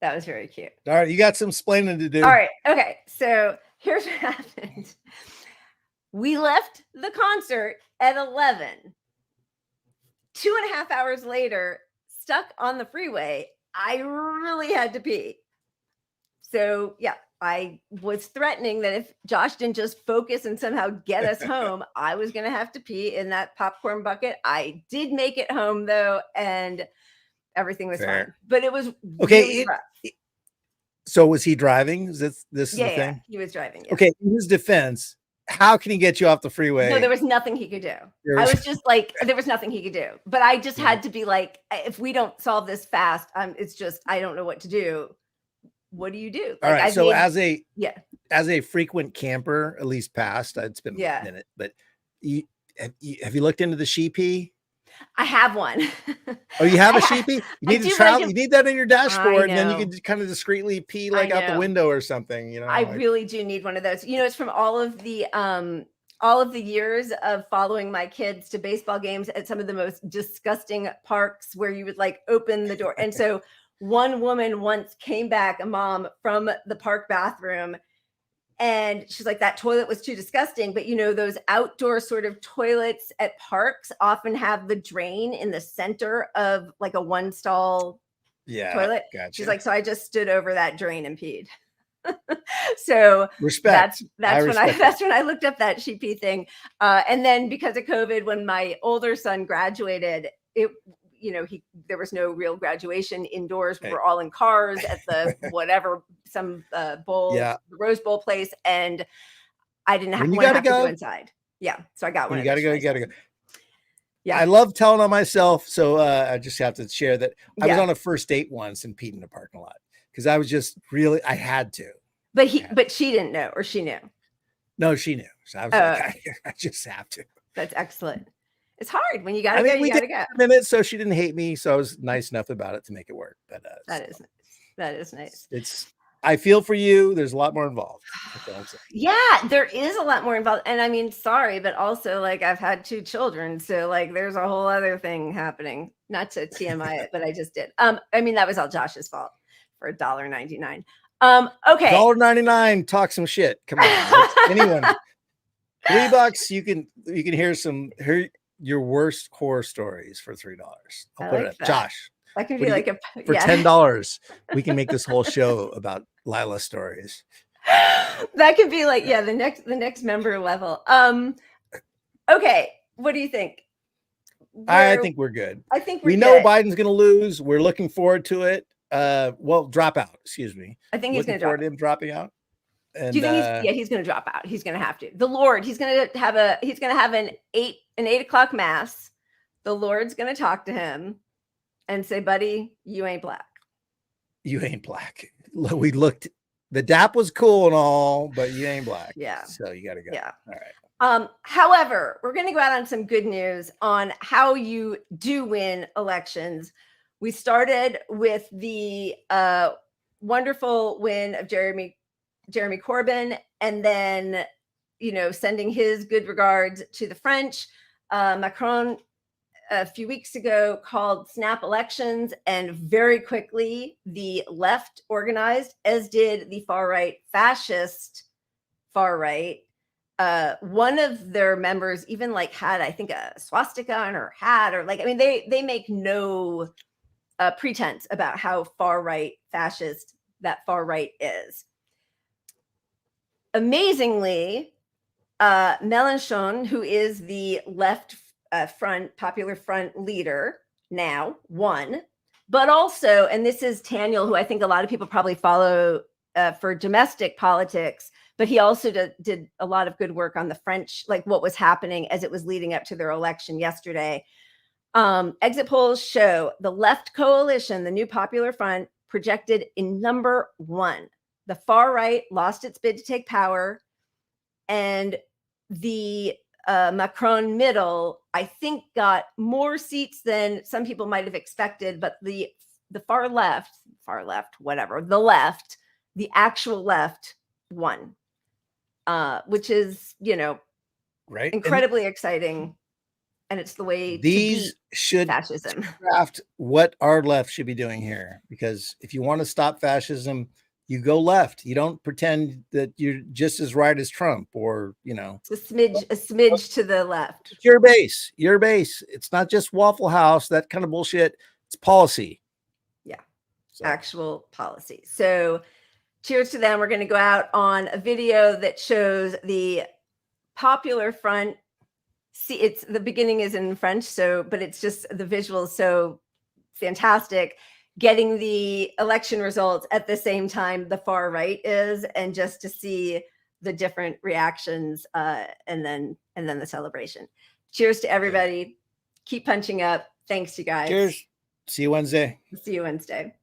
That was very cute. All right, you got some explaining to do. All right. Okay. So here's what happened. We left the concert at 11. 2.5 hours later, stuck on the freeway, I really had to pee. So yeah, I was threatening that if Josh didn't just focus and somehow get us home, I was going to have to pee in that popcorn bucket. I did make it home though, and everything was fine. But it was really rough. So was he driving? Is this is the thing? Yeah, he was driving. Yeah. Okay, in his defense, how can he get you off the freeway? No, there was nothing he could do. I was just like, there was nothing he could do. But I just had to be like, if we don't solve this fast, it's just, I don't know what to do. What do you do? All right. So as a frequent camper, at least past, it's been a minute, but have you looked into the sheepy? I have one. Oh, you have a sheepy? You need to travel. You need that in your dashboard, and then you can just kind of discreetly pee like out the window or something. You know, I really do need one of those. You know, it's from all of the years of following my kids to baseball games at some of the most disgusting parks where you would like open the door. And so one woman once came back, a mom, from the park bathroom, and she's like, that toilet was too disgusting. But you know, those outdoor sort of toilets at parks often have the drain in the center of like a one stall toilet. Gotcha. She's like, so I just stood over that drain and peed. So respect. That's when I looked up that sheepy thing. And then because of COVID, when my older son graduated, there was no real graduation indoors. We were all in cars at the whatever, some bowl, the Rose Bowl place. And I didn't have to go inside. Yeah. So I got one. You gotta go. Yeah. I love telling on myself. So I just have to share that I was on a first date once and peed in a parking lot because I was just really, I had to. But she didn't know, or she knew. No, she knew. So I was like, I just have to. That's excellent. It's hard when you gotta go. You gotta go. A minute, so she didn't hate me, so I was nice enough about it to make it work. But that is nice. That is nice. I feel for you. There's a lot more involved. Yeah, there is a lot more involved. And I mean, sorry, but also like I've had 2 children, so like there's a whole other thing happening. Not to TMI it, but I just did. I mean, that was all Josh's fault for $1.99. Okay. $1.99. Talk some shit. Come on, anyone. $3. You can hear your worst horror stories for $3. I'll put it up. Josh, that could be like for $10. We can make this whole show about Lila stories. That could be like the next member level. Okay, what do you think? I think we're good. I think we know Biden's going to lose. We're looking forward to it. Drop out. Excuse me. I think he's going to drop. Him dropping out. And, do you think he's going to drop out? He's going to have to. The Lord, he's going to have an 8 o'clock mass. The Lord's going to talk to him and say, buddy, you ain't black. You ain't black. We looked, the DAP was cool and all, but you ain't black. Yeah. So you got to go. Yeah. All right. However, we're going to go out on some good news on how you do win elections. We started with the wonderful win of Jeremy Jeremy Corbyn, and then, sending his good regards to the French. Macron, a few weeks ago, called snap elections, and very quickly the left organized, as did the far right, fascist far right. One of their members even had, I think, a swastika on her hat, or they make no pretense about how far right fascist that far right is. Amazingly, Mélenchon, who is the left front, Popular Front leader now, won. But also, and this is Daniel, who I think a lot of people probably follow for domestic politics, but he also did a lot of good work on the French, what was happening as it was leading up to their election yesterday. Exit polls show the left coalition, the new Popular Front, projected in number 1. The far right lost its bid to take power, and the Macron middle, I think, got more seats than some people might have expected, but the far left, whatever, the actual left won, which is, right, incredibly exciting. And it's the way these should fascism. Craft what our left should be doing here, because if you want to stop fascism, you go left. You don't pretend that you're just as right as Trump, or it's a smidge to the left. Your base. It's not just Waffle House, that kind of bullshit. It's policy. Yeah, actual policy. So cheers to them. We're going to go out on a video that shows the Popular Front. See, the beginning is in French, but it's just the visuals so fantastic. Getting the election results at the same time the far right is, and just to see the different reactions, and then the celebration. Cheers to everybody. Keep punching up. Thanks, you guys. Cheers. See you Wednesday. See you Wednesday.